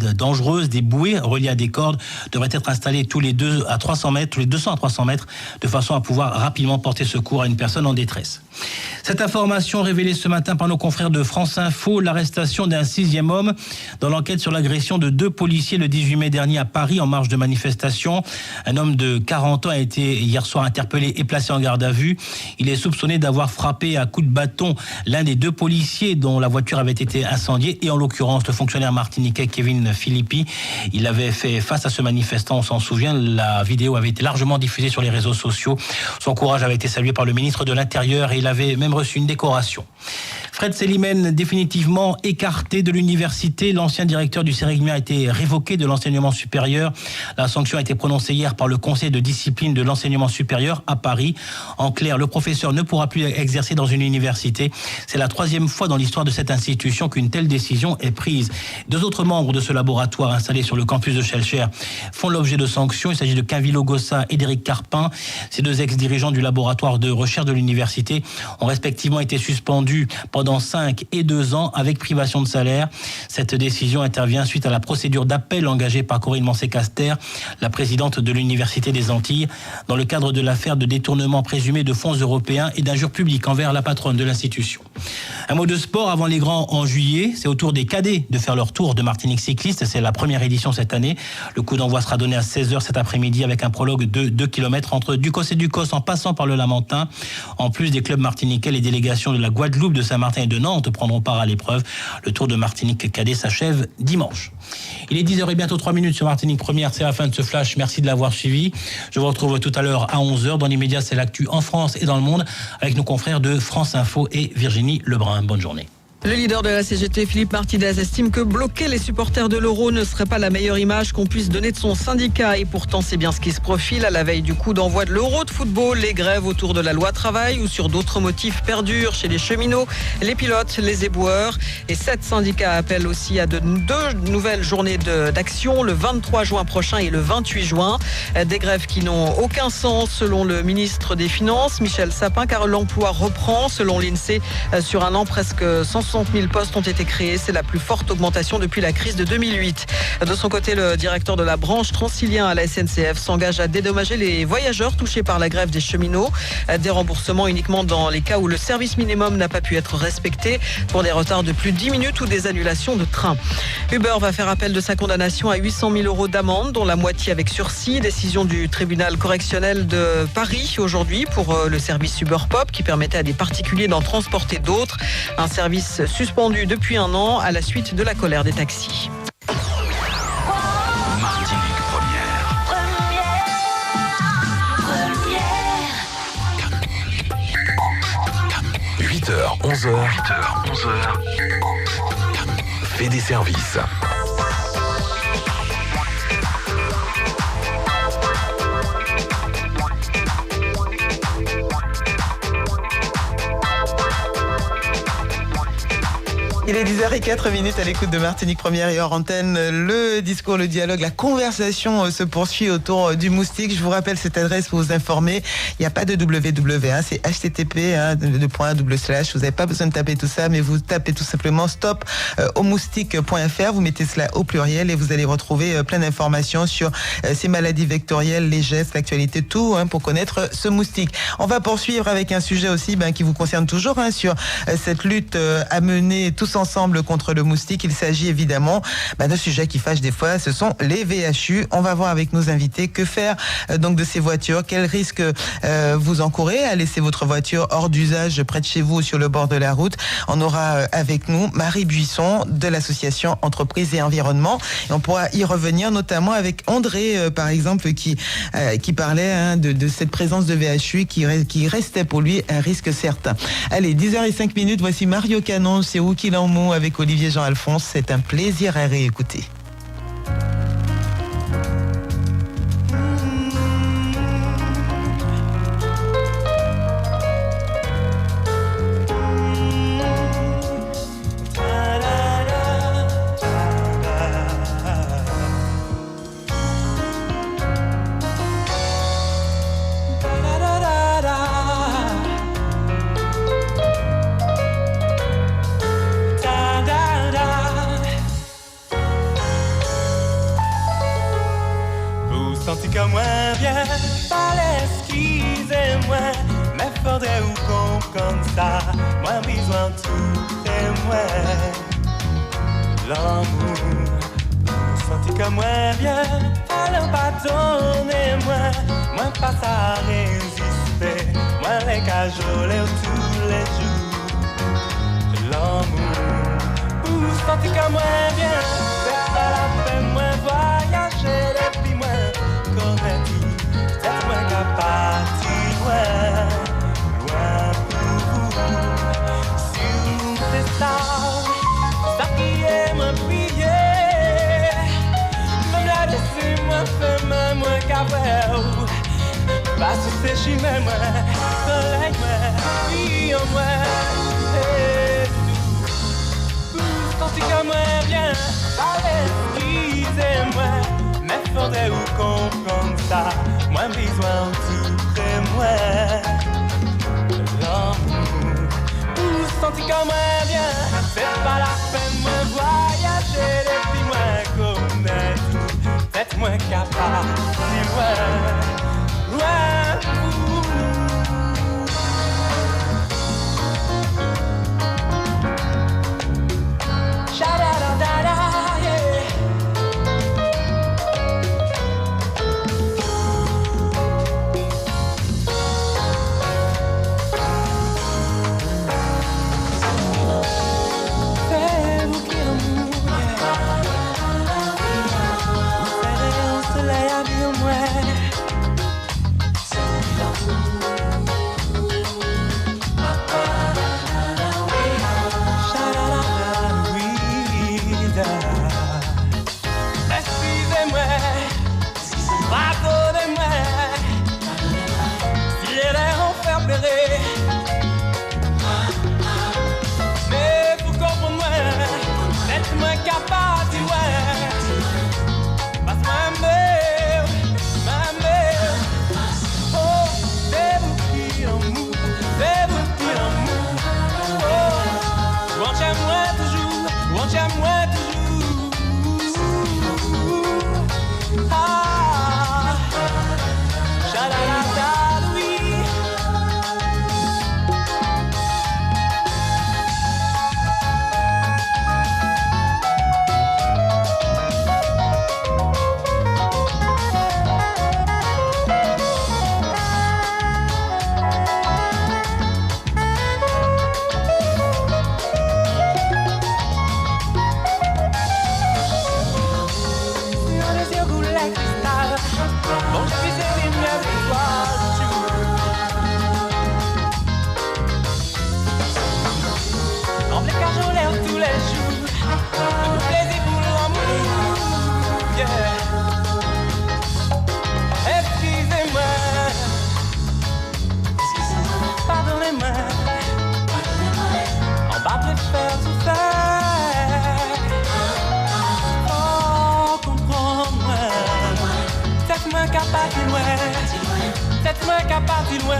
barricades dangereuses, des bouées reliées à des cordes devraient être installées tous les 200 à 300 mètres, de façon à pouvoir rapidement porter secours à une personne en détresse. Cette information révélée ce matin par nos confrères de France Info, l'arrestation d'un 6e homme dans l'enquête sur l'agression de 2 policiers le 18 mai dernier à Paris en marge de manifestation. Un homme de 40 ans a été hier soir interpellé et placé en garde à vue. Il est soupçonné d'avoir frappé à coups de bâton l'un des 2 policiers dont la voiture avait été incendiée et en l'occurrence le fonctionnaire martiniquais Kevin Philippi. Il avait fait face à ce manifestant, on s'en souvient, la vidéo avait été largement diffusée sur les réseaux sociaux. Son courage avait été salué par le ministre de l'Intérieur et il avait même reçu une décoration. Fred Selimène, définitivement écarté de l'université. L'ancien directeur du Sérigny a été révoqué de l'enseignement supérieur. La sanction a été prononcée hier par le conseil de discipline de l'enseignement supérieur à Paris. En clair, le professeur ne pourra plus exercer dans une université. C'est la 3e fois dans l'histoire de cette institution qu'une telle décision est prise. 2 autres membres de ce laboratoire installé sur le campus de Schellcher font l'objet de sanctions. Il s'agit de Quinvilo Gossa et d'Éric Carpin. Ces 2 ex-dirigeants du laboratoire de recherche de l'université ont respectivement été suspendus pendant 5 et 2 ans avec privation de salaire. Cette décision intervient suite à la procédure d'appel engagée par Corinne Mancé-Caster, la présidente de l'Université des Antilles, dans le cadre de l'affaire de détournement présumé de fonds européens et d'injures publiques envers la patronne de l'institution. Un mot de sport avant les grands en juillet. C'est au tour des cadets de faire leur tour de Martinique cycliste. C'est la première édition cette année. Le coup d'envoi sera donné à 16h cet après-midi avec un prologue de 2 km entre Ducos et Ducos en passant par le Lamentin. En plus des clubs martiniquais, les délégations de la Guadeloupe, de Saint-Martin et de Nantes prendront part à l'épreuve. Le Tour de Martinique cadet s'achève dimanche. Il est 10h et bientôt 3 minutes sur Martinique Première. C'est la fin de ce flash. Merci de l'avoir suivi. Je vous retrouve tout à l'heure à 11h. Dans l'immédiat, c'est l'actu en France et dans le monde avec nos confrères de France Info et Virginie Lebrun. Bonne journée. Le leader de la CGT, Philippe Martinez, estime que bloquer les supporters de l'Euro ne serait pas la meilleure image qu'on puisse donner de son syndicat. Et pourtant, c'est bien ce qui se profile à la veille du coup d'envoi de l'Euro de football. Les grèves autour de la loi travail ou sur d'autres motifs perdurent chez les cheminots, les pilotes, les éboueurs. Et 7 syndicats appellent aussi à 2 nouvelles journées d'action, le 23 juin prochain et le 28 juin. Des grèves qui n'ont aucun sens selon le ministre des Finances, Michel Sapin, car l'emploi reprend. Selon l'INSEE, sur un an, presque 160 000 postes ont été créés. C'est la plus forte augmentation depuis la crise de 2008. De son côté, le directeur de la branche Transilien à la SNCF s'engage à dédommager les voyageurs touchés par la grève des cheminots. Des remboursements uniquement dans les cas où le service minimum n'a pas pu être respecté, pour des retards de plus de 10 minutes ou des annulations de train. Uber va faire appel de sa condamnation à 800 000 € d'amende, dont la moitié avec sursis. Décision du tribunal correctionnel de Paris aujourd'hui pour le service Uber Pop qui permettait à des particuliers d'en transporter d'autres. Un service suspendu depuis 1 an à la suite de la colère des taxis. Martinique Première. 8h, 11h. Fait des services. Il est 10h04 à l'écoute de Martinique Première et hors antenne. Le discours, le dialogue, la conversation se poursuit autour du moustique. Je vous rappelle cette adresse pour vous informer. Il n'y a pas de www, c'est http, Vous n'avez pas besoin de taper tout ça, mais vous tapez tout simplement stop au moustique.fr. Vous mettez cela au pluriel et vous allez retrouver plein d'informations sur ces maladies vectorielles, les gestes, l'actualité, tout pour connaître ce moustique. On va poursuivre avec un sujet aussi qui vous concerne toujours sur cette lutte à mener tous ensemble contre le moustique. Il s'agit évidemment d'un sujet qui fâche des fois, ce sont les VHU. On va voir avec nos invités que faire donc de ces voitures, quels risques vous encourez à laisser votre voiture hors d'usage près de chez vous ou sur le bord de la route. On aura avec nous Marie Buisson de l'association Entreprise et Environnement et on pourra y revenir notamment avec André par exemple qui parlait de cette présence de VHU qui restait pour lui un risque certain. Allez, 10h05, voici Mario Canon, c'est où qu'il en mot avec Olivier Jean-Alphonse. C'est un plaisir à réécouter. senti comme moi bien, fallait excusez-moi, mais faudrait vous comprendre ça, moi besoin tout et moi, l'amour, senti comme moi bien, fallait pardonner-moi, moi pas à résister, moi les cajoler tous les jours, l'amour, vous senti comme moi bien, c'est pas la peine, moi voyager depuis moi, connaître tout, peut-être moi qu'à partir loin, loin pour vous, si vous c'est ça qui est mon prier, même là dessus moi fais moi qu'à faire, parce que c'est chez moi, soleil moi, vie en moi, et tout, senti comme moi bien, allez, excusez-moi, mais faudrait vous comprendre ça, moi besoin tout près moi, l'amour, vous senti comme moi bien, c'est pas la peine moi voyager depuis moi connaître tout, faites-moi capable, dis-moi, loin pour Faites-moi qu'à partir loin.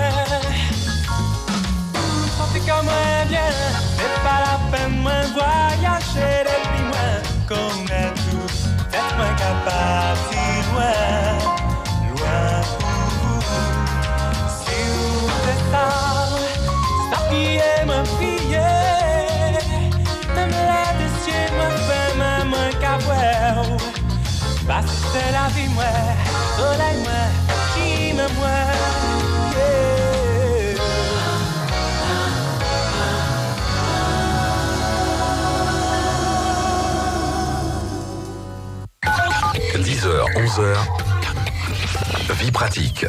Sentez comme moi bien, c'est pas la peine moi voyager depuis moi connaître tout. Faites-moi qu'à partir loin, loin pour vous. Si vous êtes ça qui est mon prier, même l'air des cieux me fait même qu'à voir. Parce que c'est la vie moi, soleil moi, qui me moi, yeah. 10h, 11h, vie pratique.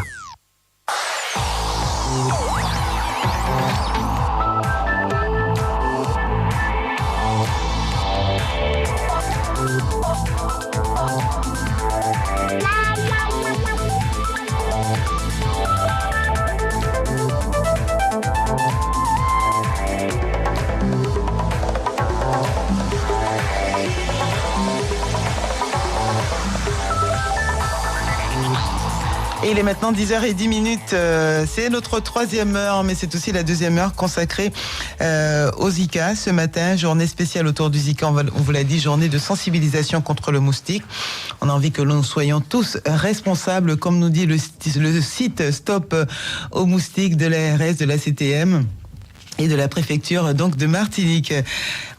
Et il est maintenant 10h10. C'est notre troisième heure, mais c'est aussi la deuxième heure consacrée au Zika. Ce matin, journée spéciale autour du Zika, on vous l'a dit, journée de sensibilisation contre le moustique. On a envie que nous soyons tous responsables, comme nous dit le site Stop aux moustiques de l'ARS, de la CTM et de la préfecture donc de Martinique.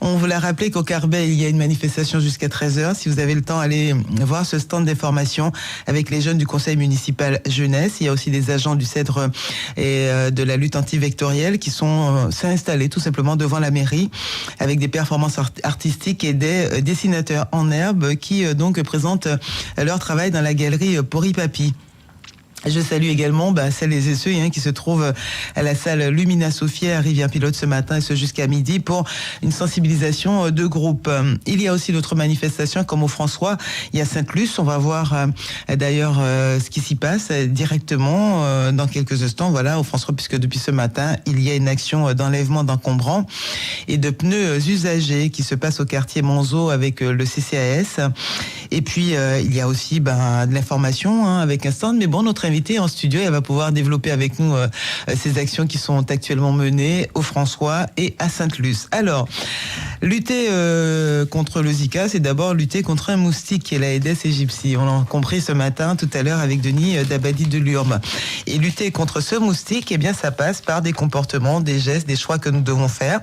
On vous l'a rappelé qu'au Carbet, il y a une manifestation jusqu'à 13h. Si vous avez le temps, allez voir ce stand d'information avec les jeunes du conseil municipal jeunesse. Il y a aussi des agents du CEDRE et de la lutte antivectorielle qui sont installés tout simplement devant la mairie avec des performances artistiques et des dessinateurs en herbe qui donc présentent leur travail dans la galerie Poripapi. Je salue également celles et ceux qui se trouvent à la salle Lumina Sophia à Rivière-Pilote ce matin et ce jusqu'à midi pour une sensibilisation de groupe. Il y a aussi d'autres manifestations comme au François, il y a Sainte-Luce. On va voir d'ailleurs ce qui s'y passe directement dans quelques instants. Voilà, au François, puisque depuis ce matin, il y a une action d'enlèvement d'encombrants et de pneus usagés qui se passe au quartier Monzo avec le CCAS. Et puis, il y a aussi de l'information avec un stand. Mais bon, notre invité en studio, elle va pouvoir développer avec nous ces actions qui sont actuellement menées au François et à Sainte-Luce. Alors, lutter contre le Zika, c'est d'abord lutter contre un moustique qui est la Aedes aegypti. On l'a compris ce matin, tout à l'heure, avec Denis Dabadi de Lurme. Et lutter contre ce moustique, eh bien, ça passe par des comportements, des gestes, des choix que nous devons faire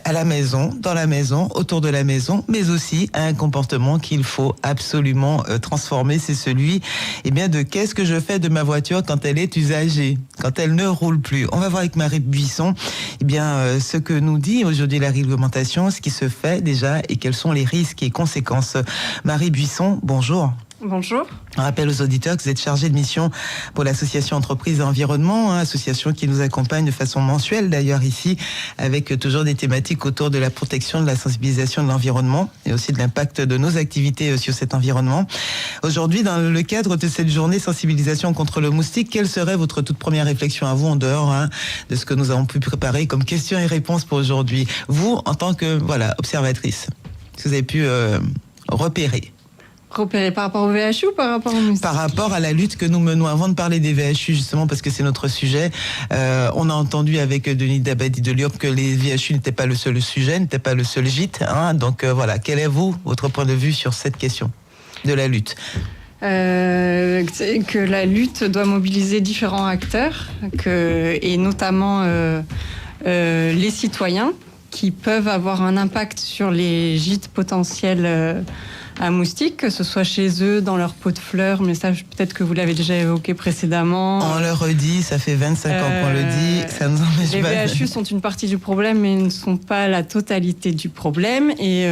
à la maison, dans la maison, autour de la maison, mais aussi un comportement qu'il faut absolument transformer. C'est celui, de qu'est-ce que je fais de ma voiture quand elle est usagée, quand elle ne roule plus. On va voir avec Marie Buisson, ce que nous dit aujourd'hui la réglementation, ce qui se fait déjà et quels sont les risques et conséquences. Marie Buisson, bonjour. Bonjour. On rappelle aux auditeurs que vous êtes chargée de mission pour l'association Entreprises et Environnement, association qui nous accompagne de façon mensuelle d'ailleurs ici, avec toujours des thématiques autour de la protection, de la sensibilisation de l'environnement et aussi de l'impact de nos activités sur cet environnement. Aujourd'hui, dans le cadre de cette journée sensibilisation contre le moustique, quelle serait votre toute première réflexion à vous en dehors de ce que nous avons pu préparer comme questions et réponses pour aujourd'hui? Vous, en tant que observatrice, ce que vous avez pu repérer par rapport au VHU ou par rapport au moustique? Par rapport à la lutte que nous menons. Avant de parler des VHU, justement, parce que c'est notre sujet, on a entendu avec Denis Dabadi de Lurme que les VHU n'étaient pas le seul sujet, n'étaient pas le seul gîte. Donc voilà, quel est votre point de vue sur cette question de la lutte? Que la lutte doit mobiliser différents acteurs, et notamment les citoyens qui peuvent avoir un impact sur les gîtes potentiels à moustiques, que ce soit chez eux, dans leur pot de fleurs, mais ça peut-être que vous l'avez déjà évoqué précédemment. On le redit, ça fait 25 ans qu'on le dit, ça nous empêche pas. Les VHU sont une partie du problème, mais ne sont pas la totalité du problème. Et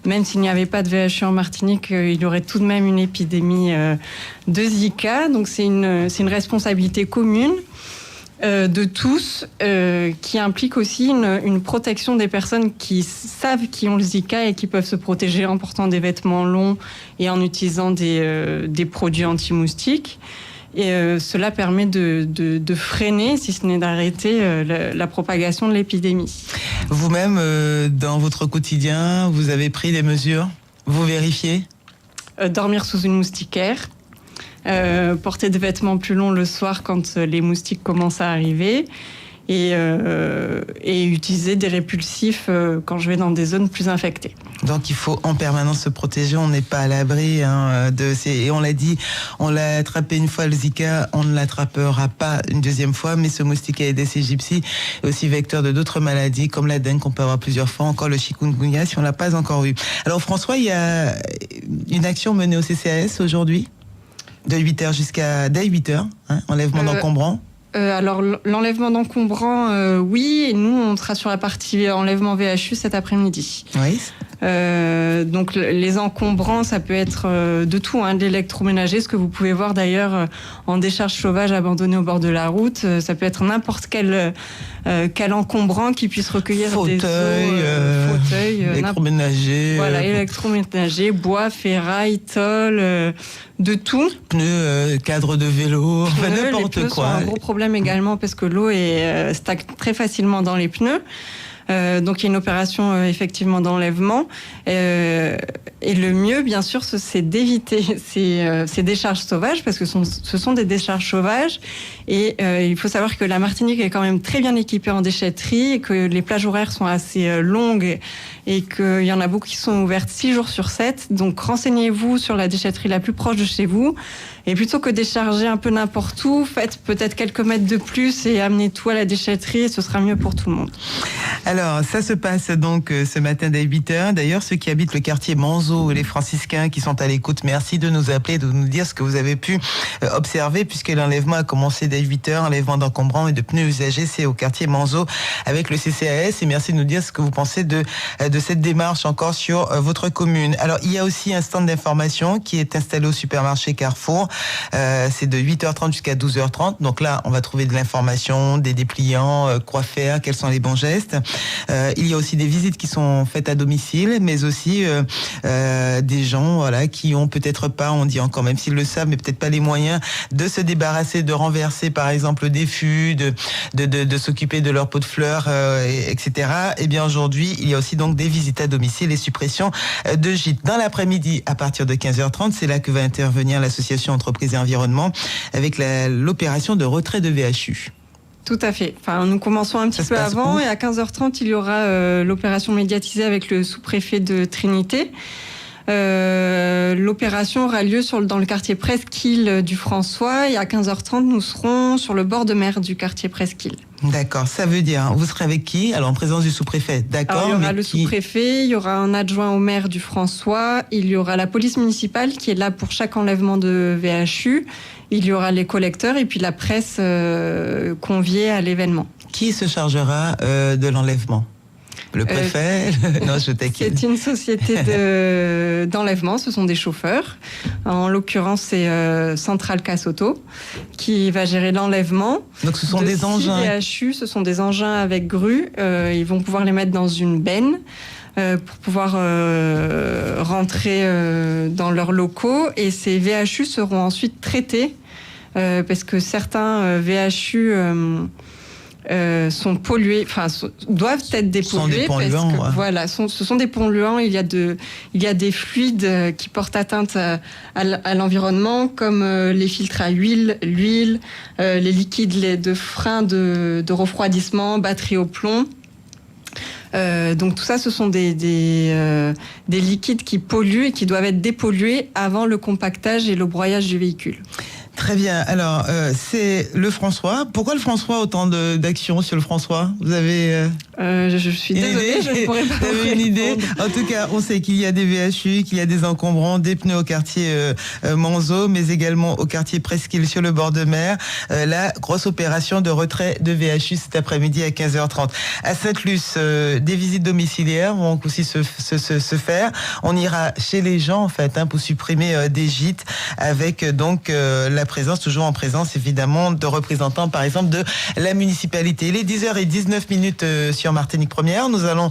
même s'il n'y avait pas de VHU en Martinique, il y aurait tout de même une épidémie de Zika. Donc c'est une responsabilité commune de tous, qui implique aussi une protection des personnes qui savent qu'ils ont le Zika et qui peuvent se protéger en portant des vêtements longs et en utilisant des produits anti-moustiques. Et cela permet de freiner, si ce n'est d'arrêter, la propagation de l'épidémie. Vous-même, dans votre quotidien, vous avez pris des mesures? Vous vérifiez? Dormir sous une moustiquaire. Porter des vêtements plus longs le soir quand les moustiques commencent à arriver et utiliser des répulsifs quand je vais dans des zones plus infectées. Donc il faut en permanence se protéger, on n'est pas à l'abri et on l'a dit, on l'a attrapé une fois le Zika, on ne l'attrapera pas une deuxième fois, mais ce moustique Aedes aegypti est aussi vecteur de d'autres maladies comme la dengue qu'on peut avoir plusieurs fois, encore le chikungunya si on l'a pas encore eu. Alors François, il y a une action menée au CCAS aujourd'hui de 8h dès 8h, enlèvement d'encombrants. Alors l'enlèvement d'encombrants, oui, et nous on sera sur la partie enlèvement VHU cet après-midi. Oui. Donc les encombrants, ça peut être de tout, de l'électroménager, ce que vous pouvez voir d'ailleurs en décharge sauvage abandonnée au bord de la route. Ça peut être n'importe quel encombrant qui puisse recueillir fauteuil, électroménager, électroménager, bois, ferraille, tôle, de tout. Pneus, cadre de vélo, n'importe quoi. C'est un gros problème également parce que l'eau stagne très facilement dans les pneus. Donc il y a une opération effectivement d'enlèvement. Et le mieux, bien sûr, c'est d'éviter ces décharges sauvages, parce que ce sont des décharges sauvages. Et il faut savoir que la Martinique est quand même très bien équipée en déchetterie, et que les plages horaires sont assez longues, et qu'il y en a beaucoup qui sont ouvertes 6 jours sur 7. Donc renseignez-vous sur la déchetterie la plus proche de chez vous. Et plutôt que décharger un peu n'importe où, faites peut-être quelques mètres de plus et amenez tout à la déchetterie, et ce sera mieux pour tout le monde. Alors, ça se passe donc ce matin dès 8h. D'ailleurs, ceux qui habitent le quartier Manzo et les franciscains qui sont à l'écoute, merci de nous appeler, de nous dire ce que vous avez pu observer, puisque l'enlèvement a commencé dès 8h. Enlèvement d'encombrants et de pneus usagés, c'est au quartier Manzo avec le CCAS. Et merci de nous dire ce que vous pensez de cette démarche encore sur votre commune. Alors, il y a aussi un stand d'information qui est installé au supermarché Carrefour. C'est de 8h30 jusqu'à 12h30. Donc là, on va trouver de l'information, des dépliants, quoi faire, quels sont les bons gestes. Il y a aussi des visites qui sont faites à domicile, mais aussi des gens, voilà, qui ont peut-être pas, on dit encore, même s'ils le savent, mais peut-être pas les moyens de se débarrasser, de renverser, par exemple, des fûts, de s'occuper de leur pot de fleurs, etc. Et bien aujourd'hui, il y a aussi donc des visites à domicile et suppression de gîtes. Dans l'après-midi, à partir de 15h30, c'est là que va intervenir l'association Entreprises et Environnement avec l'opération de retrait de VHU. Tout à fait. Enfin, nous commençons un petit peu avant, et à 15h30, il y aura l'opération médiatisée avec le sous-préfet de Trinité. L'opération aura lieu dans le quartier Presqu'île du François, et à 15h30, nous serons sur le bord de mer du quartier Presqu'île. D'accord, ça veut dire, vous serez avec qui? Alors, en présence du sous-préfet, d'accord. Alors, il y aura le sous-préfet, il y aura un adjoint au maire du François, il y aura la police municipale qui est là pour chaque enlèvement de VHU, il y aura les collecteurs et puis la presse conviée à l'événement. Qui se chargera de l'enlèvement? Le préfet? Non, je taquine. C'est une société d'enlèvement, ce sont des chauffeurs. En l'occurrence, c'est Central Casoto qui va gérer l'enlèvement. Donc ce sont des engins. VHU, ce sont des engins avec grue. Ils vont pouvoir les mettre dans une benne pour pouvoir rentrer dans leurs locaux. Et ces VHU seront ensuite traités parce que certains VHU... sont pollués, enfin doivent être dépollués parce que voilà, ce sont des polluants. Il y a des fluides qui portent atteinte à l'environnement, comme les filtres à huile, l'huile, les liquides de frein de refroidissement, batterie au plomb. Donc tout ça, ce sont des liquides qui polluent et qui doivent être dépollués avant le compactage et le broyage du véhicule. Très bien. Alors, c'est le François. Pourquoi le François, autant d'actions sur le François? Vous avez... je suis désolée, je ne pourrais pas vous répondre. Une idée? En tout cas, on sait qu'il y a des VHU, qu'il y a des encombrants, des pneus au quartier Manzo, mais également au quartier Presqu'île sur le bord de mer. La grosse opération de retrait de VHU cet après-midi à 15h30. À Sainte-Luce, des visites domiciliaires vont aussi se faire. On ira chez les gens, en fait, pour supprimer des gîtes avec donc la présence, toujours en présence évidemment, de représentants par exemple de la municipalité. Il est 10h19 sur Martinique Première. Nous allons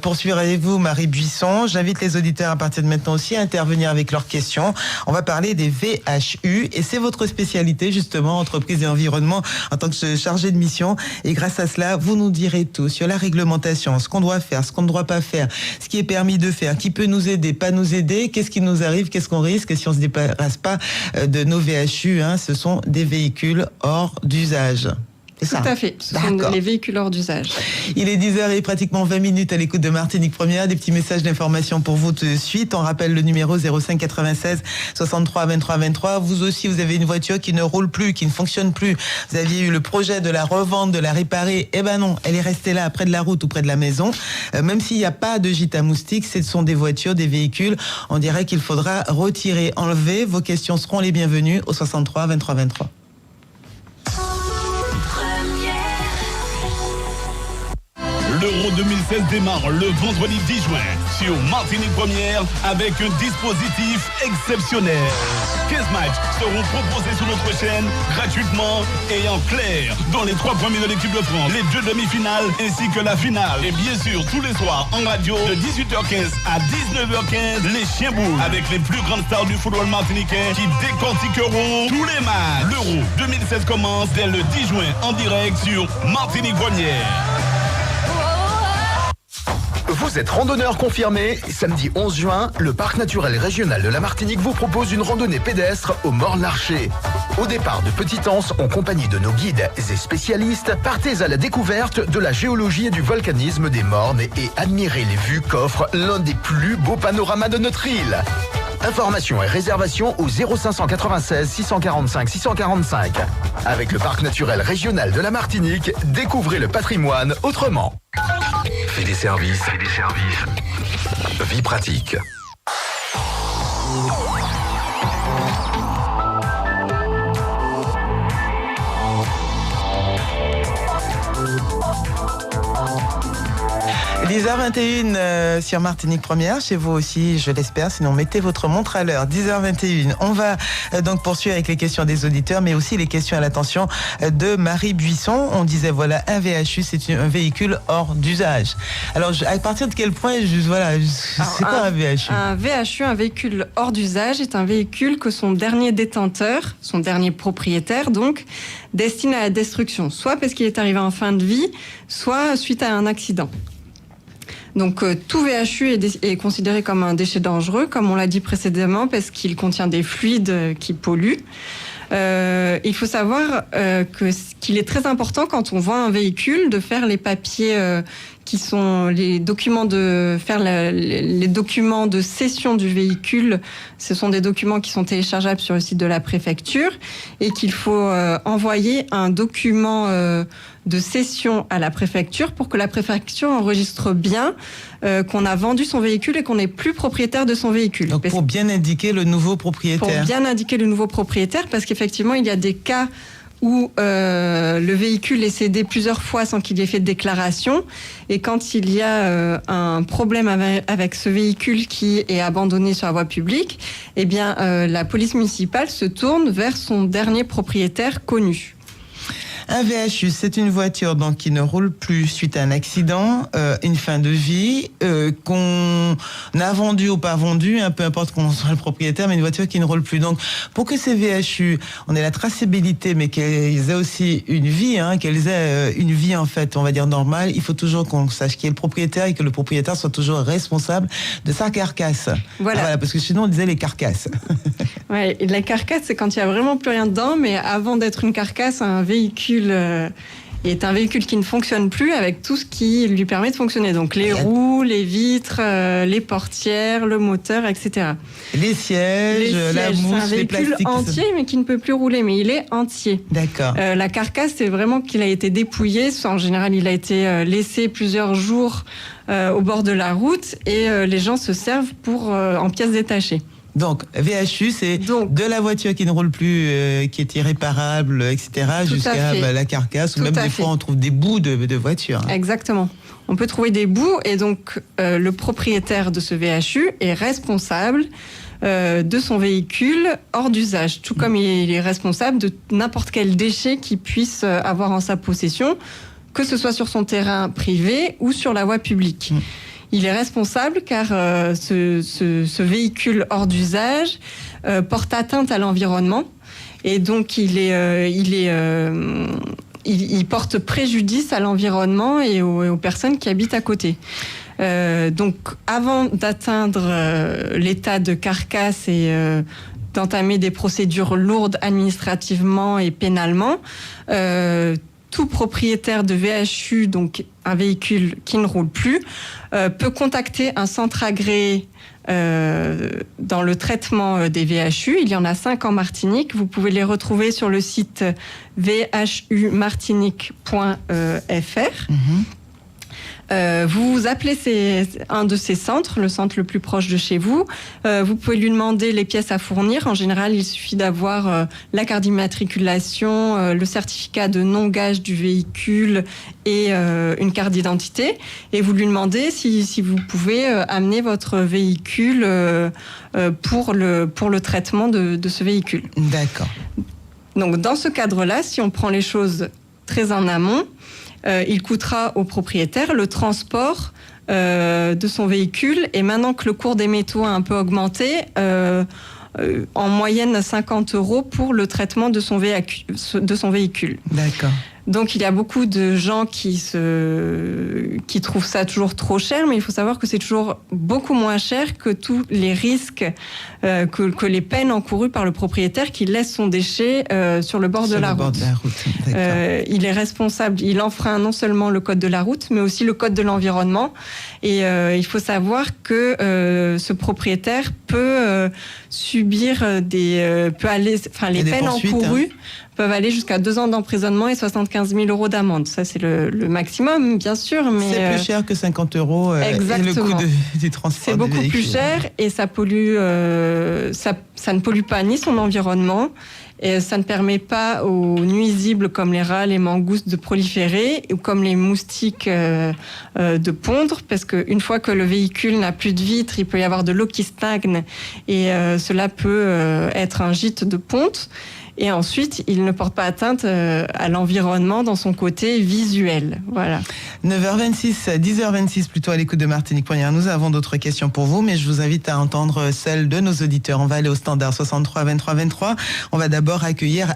poursuivre avec vous, Marie Buisson. J'invite les auditeurs à partir de maintenant aussi à intervenir avec leurs questions. On va parler des VHU et c'est votre spécialité justement, entreprise et environnement, en tant que chargé de mission. Et grâce à cela, vous nous direz tout sur la réglementation, ce qu'on doit faire, ce qu'on ne doit pas faire, ce qui est permis de faire, qui peut nous aider, pas nous aider, qu'est-ce qui nous arrive, qu'est-ce qu'on risque si on se débarrasse pas de nos VHU. Ce sont des véhicules hors d'usage. Tout à fait, ce sont les véhicules hors d'usage. Il est 10h et pratiquement 20 minutes à l'écoute de Martinique Première. Des petits messages d'information pour vous tout de suite. On rappelle le numéro 05 96 63 23 23. Vous aussi, vous avez une voiture qui ne roule plus, qui ne fonctionne plus. Vous aviez eu le projet de la revendre, de la réparer. Eh ben non, elle est restée là, près de la route ou près de la maison. Même s'il n'y a pas de gîte à moustiques, ce sont des voitures, des véhicules. On dirait qu'il faudra retirer, enlever. Vos questions seront les bienvenues au 63 23 23. L'Euro 2016 démarre le vendredi 10 juin sur Martinique Première avec un dispositif exceptionnel. 15 matchs seront proposés sur notre chaîne gratuitement et en clair dans les 3 premiers de l'équipe de France, les 2 demi-finales ainsi que la finale. Et bien sûr, tous les soirs en radio de 18h15 à 19h15, les Chiens Boules avec les plus grandes stars du football martiniquais qui décortiqueront tous les matchs. L'Euro 2016 commence dès le 10 juin en direct sur Martinique Première. Vous êtes randonneur confirmé? Samedi 11 juin, le Parc naturel régional de la Martinique vous propose une randonnée pédestre au Morne-Larcher. Au départ de Petite-Anse, en compagnie de nos guides et spécialistes, partez à la découverte de la géologie et du volcanisme des Mornes et admirez les vues qu'offre l'un des plus beaux panoramas de notre île. Informations et réservations au 0596 645 645. Avec le Parc naturel régional de la Martinique, découvrez le patrimoine autrement. Fais des services. Vie pratique. – 10h21 sur Martinique Première, chez vous aussi, je l'espère, sinon mettez votre montre à l'heure. 10h21, on va donc poursuivre avec les questions des auditeurs, mais aussi les questions à l'attention de Marie Buisson. On disait, voilà, un VHU, c'est un véhicule hors d'usage. Alors, à partir de quel point, c'est quoi un VHU ? Un VHU, un véhicule hors d'usage, est un véhicule que son dernier détenteur, son dernier propriétaire, donc, destine à la destruction, soit parce qu'il est arrivé en fin de vie, soit suite à un accident. Donc tout VHU est considéré comme un déchet dangereux, comme on l'a dit précédemment, parce qu'il contient des fluides qui polluent. Il faut savoir qu'il est très important quand on vend un véhicule de faire les papiers qui sont les documents les documents de cession du véhicule. Ce sont des documents qui sont téléchargeables sur le site de la préfecture et qu'il faut envoyer un document de cession à la préfecture pour que la préfecture enregistre bien qu'on a vendu son véhicule et qu'on n'est plus propriétaire de son véhicule. Donc pour bien indiquer le nouveau propriétaire. Pour bien indiquer le nouveau propriétaire, parce qu'effectivement, il y a des cas où le véhicule est cédé plusieurs fois sans qu'il y ait fait de déclaration. Et quand il y a un problème avec ce véhicule qui est abandonné sur la voie publique, eh bien, la police municipale se tourne vers son dernier propriétaire connu. Un VHU, c'est une voiture donc qui ne roule plus suite à un accident, une fin de vie, qu'on a vendu ou pas vendu, peu importe qu'on soit le propriétaire, mais une voiture qui ne roule plus. Donc, pour que ces VHU, on ait la traçabilité, mais qu'elles aient aussi une vie, qu'elles aient une vie en fait, on va dire normale, il faut toujours qu'on sache qui est le propriétaire et que le propriétaire soit toujours responsable de sa carcasse. Voilà, parce que sinon on disait les carcasses. Ouais, et la carcasse, c'est quand il y a vraiment plus rien dedans, mais avant d'être une carcasse, un véhicule est un véhicule qui ne fonctionne plus avec tout ce qui lui permet de fonctionner. Donc les roues, les vitres, les portières, le moteur, etc. Les sièges, la mousse, les plastiques. C'est un véhicule entier, mais qui ne peut plus rouler, mais il est entier. D'accord. La carcasse, c'est vraiment qu'il a été dépouillé. En général, il a été laissé plusieurs jours au bord de la route et les gens se servent en pièces détachées. Donc, VHU, c'est de la voiture qui ne roule plus, qui est irréparable, etc., jusqu'à la carcasse, ou même des fois on trouve des bouts de voiture. Exactement. On peut trouver des bouts, et donc le propriétaire de ce VHU est responsable de son véhicule hors d'usage, tout comme il est responsable de n'importe quel déchet qu'il puisse avoir en sa possession, que ce soit sur son terrain privé ou sur la voie publique. Il est responsable car ce véhicule hors d'usage porte atteinte à l'environnement et donc il porte préjudice à l'environnement et aux personnes qui habitent à côté. Donc avant d'atteindre l'état de carcasse et d'entamer des procédures lourdes administrativement et pénalement, tout propriétaire de VHU, donc un véhicule qui ne roule plus, peut contacter un centre agréé dans le traitement des VHU. Il y en a 5 en Martinique. Vous pouvez les retrouver sur le site vhumartinique.fr. Vous appelez un de ces centres, le centre le plus proche de chez vous. Vous pouvez lui demander les pièces à fournir. En général, il suffit d'avoir la carte d'immatriculation, le certificat de non-gage du véhicule et une carte d'identité. Et vous lui demandez si vous pouvez amener votre véhicule pour le traitement de ce véhicule. D'accord. Donc, dans ce cadre-là, si on prend les choses très en amont, il coûtera au propriétaire le transport de son véhicule. Et maintenant que le cours des métaux a un peu augmenté, en moyenne 50 € pour le traitement de son véhicule. D'accord. Donc il y a beaucoup de gens qui trouvent ça toujours trop cher, mais il faut savoir que c'est toujours beaucoup moins cher que tous les risques, que les peines encourues par le propriétaire qui laisse son déchet sur le bord de la route. Il est responsable, il enfreint non seulement le code de la route, mais aussi le code de l'environnement. Et il faut savoir que ce propriétaire peut subir les peines encourues peuvent aller jusqu'à 2 ans d'emprisonnement et 75 000 euros d'amende. Ça, c'est le maximum, bien sûr. Mais c'est plus cher que 50 € exactement. Et le coût du transport. C'est beaucoup plus cher et ça pollue. Ça ne pollue pas ni son environnement. Et ça ne permet pas aux nuisibles comme les rats, les mangoustes de proliférer ou comme les moustiques de pondre, parce qu'une fois que le véhicule n'a plus de vitres, il peut y avoir de l'eau qui stagne et cela peut être un gîte de ponte. Et ensuite, il ne porte pas atteinte à l'environnement dans son côté visuel. Voilà. 9h26, 10h26 plutôt à l'écoute de Martinique Première. Nous avons d'autres questions pour vous, mais je vous invite à entendre celles de nos auditeurs. On va aller au standard 63 23 23. On va d'abord accueillir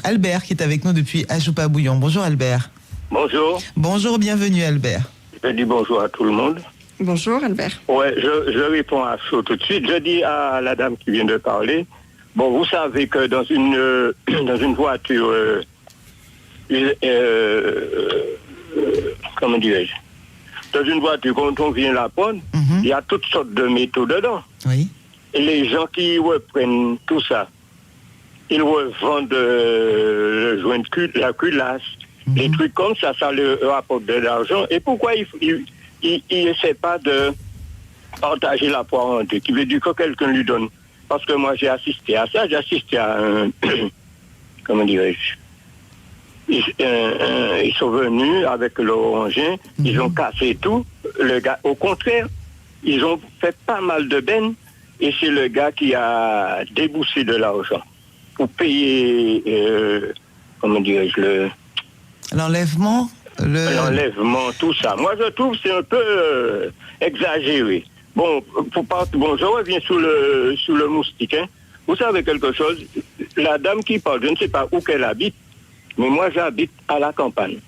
Albert qui est avec nous depuis Ajoupa-Bouillon. Bonjour Albert. Bonjour. Bonjour, bienvenue Albert. Je dis bonjour à tout le monde. Bonjour Albert. Ouais, je réponds à ça tout de suite. Je dis à la dame qui vient de parler, bon, vous savez que dans une voiture, comment dirais-je, dans une voiture, quand on vient la prendre, il y a toutes sortes de métaux dedans. Oui. Et les gens qui reprennent tout ça, ils revendent le joint de la culasse, les trucs comme ça, ça leur rapporte de l'argent. Et pourquoi ils essaient pas de partager la poire en deux, qui veut dire que quelqu'un lui donne? Parce que moi, j'ai assisté à ça. J'ai assisté à un... comment dirais-je? Ils sont venus avec leur engin. Ils ont cassé tout. Le gars, au contraire, ils ont fait pas mal de bennes. Et c'est le gars qui a déboursé de l'argent pour payer... comment dirais-je? L'enlèvement L'enlèvement, tout ça. Moi, je trouve que c'est un peu exagéré. Bon, je reviens sur le moustique. Hein. Vous savez quelque chose? La dame qui parle, je ne sais pas où qu'elle habite, mais moi j'habite à la campagne.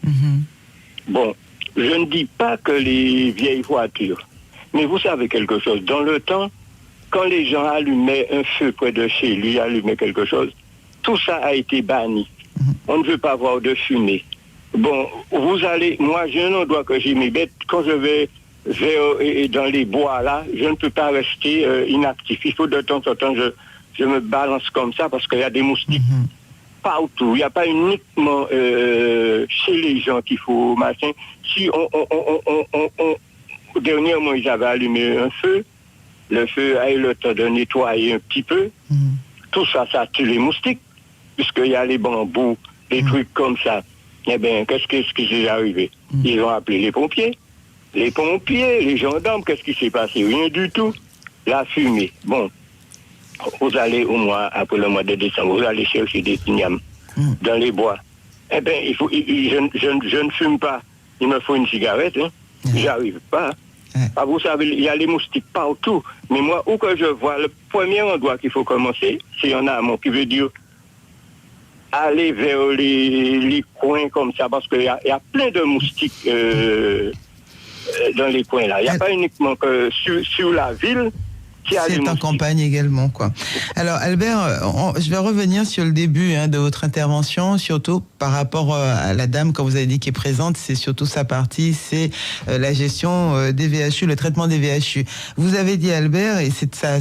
Bon, je ne dis pas que les vieilles voitures, mais vous savez quelque chose? Dans le temps, quand les gens allumaient un feu près de chez lui, allumaient quelque chose, tout ça a été banni. On ne veut pas voir de fumée. Bon, moi j'ai un endroit que j'ai mes bêtes, quand je vais dans les bois là, je ne peux pas rester inactif. Il faut de temps en temps, je me balance comme ça parce qu'il y a des moustiques partout. Il n'y a pas uniquement chez les gens qu'il faut machin. Si dernièrement ils avaient allumé un feu, le feu a eu le temps de nettoyer un petit peu. Tout ça, ça tue les moustiques, puisqu'il y a les bambous, des trucs comme ça. Eh bien, qu'est-ce qui s'est arrivé? Ils ont appelé les pompiers. Les pompiers, les gendarmes, qu'est-ce qui s'est passé? Rien du tout. La fumée. Bon, vous allez après le mois de décembre, vous allez chercher des pignams dans les bois. Eh bien, je ne fume pas. Il me faut une cigarette. Hein. J'arrive pas. Ah, vous savez, il y a les moustiques partout. Mais moi, où que je vois, le premier endroit qu'il faut commencer, c'est en amont, qui veut dire aller vers les coins comme ça, parce qu'il y a plein de moustiques dans les coins là. Il n'y a pas uniquement que sur la ville. C'est en campagne également, quoi. Alors Albert, je vais revenir sur le début de votre intervention, surtout par rapport à la dame, quand vous avez dit qui est présente, c'est surtout sa partie, c'est la gestion des VHU, le traitement des VHU. Vous avez dit Albert, et c'est ça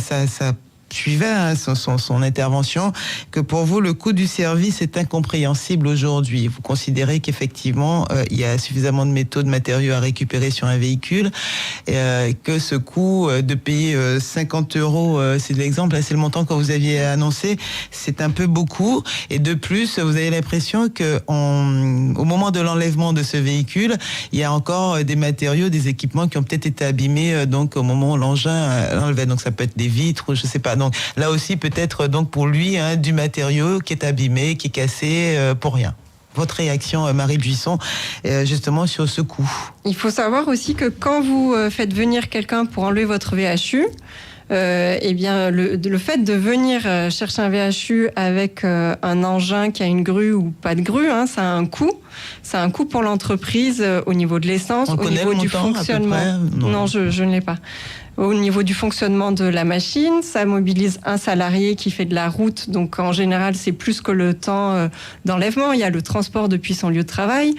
suivait son intervention, que pour vous le coût du service est incompréhensible aujourd'hui. Vous considérez qu'effectivement il y a suffisamment de métaux, de matériaux à récupérer sur un véhicule, que ce coût de payer 50 €, c'est l'exemple, c'est le montant que vous aviez annoncé, c'est un peu beaucoup. Et de plus, vous avez l'impression que au moment de l'enlèvement de ce véhicule, il y a encore des matériaux, des équipements qui ont peut-être été abîmés, donc au moment où l'engin l'enlevait. Donc ça peut être des vitres, je sais pas. Donc là aussi peut-être donc pour lui du matériau qui est abîmé, qui est cassé pour rien. Votre réaction, Marie Buisson, justement sur ce coup? Il faut savoir aussi que quand vous faites venir quelqu'un pour enlever votre VHU, eh bien, le fait de venir chercher un VHU avec un engin qui a une grue ou pas de grue, hein, ça a un coût. Ça a un coût pour l'entreprise au niveau de l'essence, au niveau du fonctionnement. Non, je ne l'ai pas. Au niveau du fonctionnement de la machine, ça mobilise un salarié qui fait de la route. Donc, en général, c'est plus que le temps d'enlèvement. Il y a le transport depuis son lieu de travail.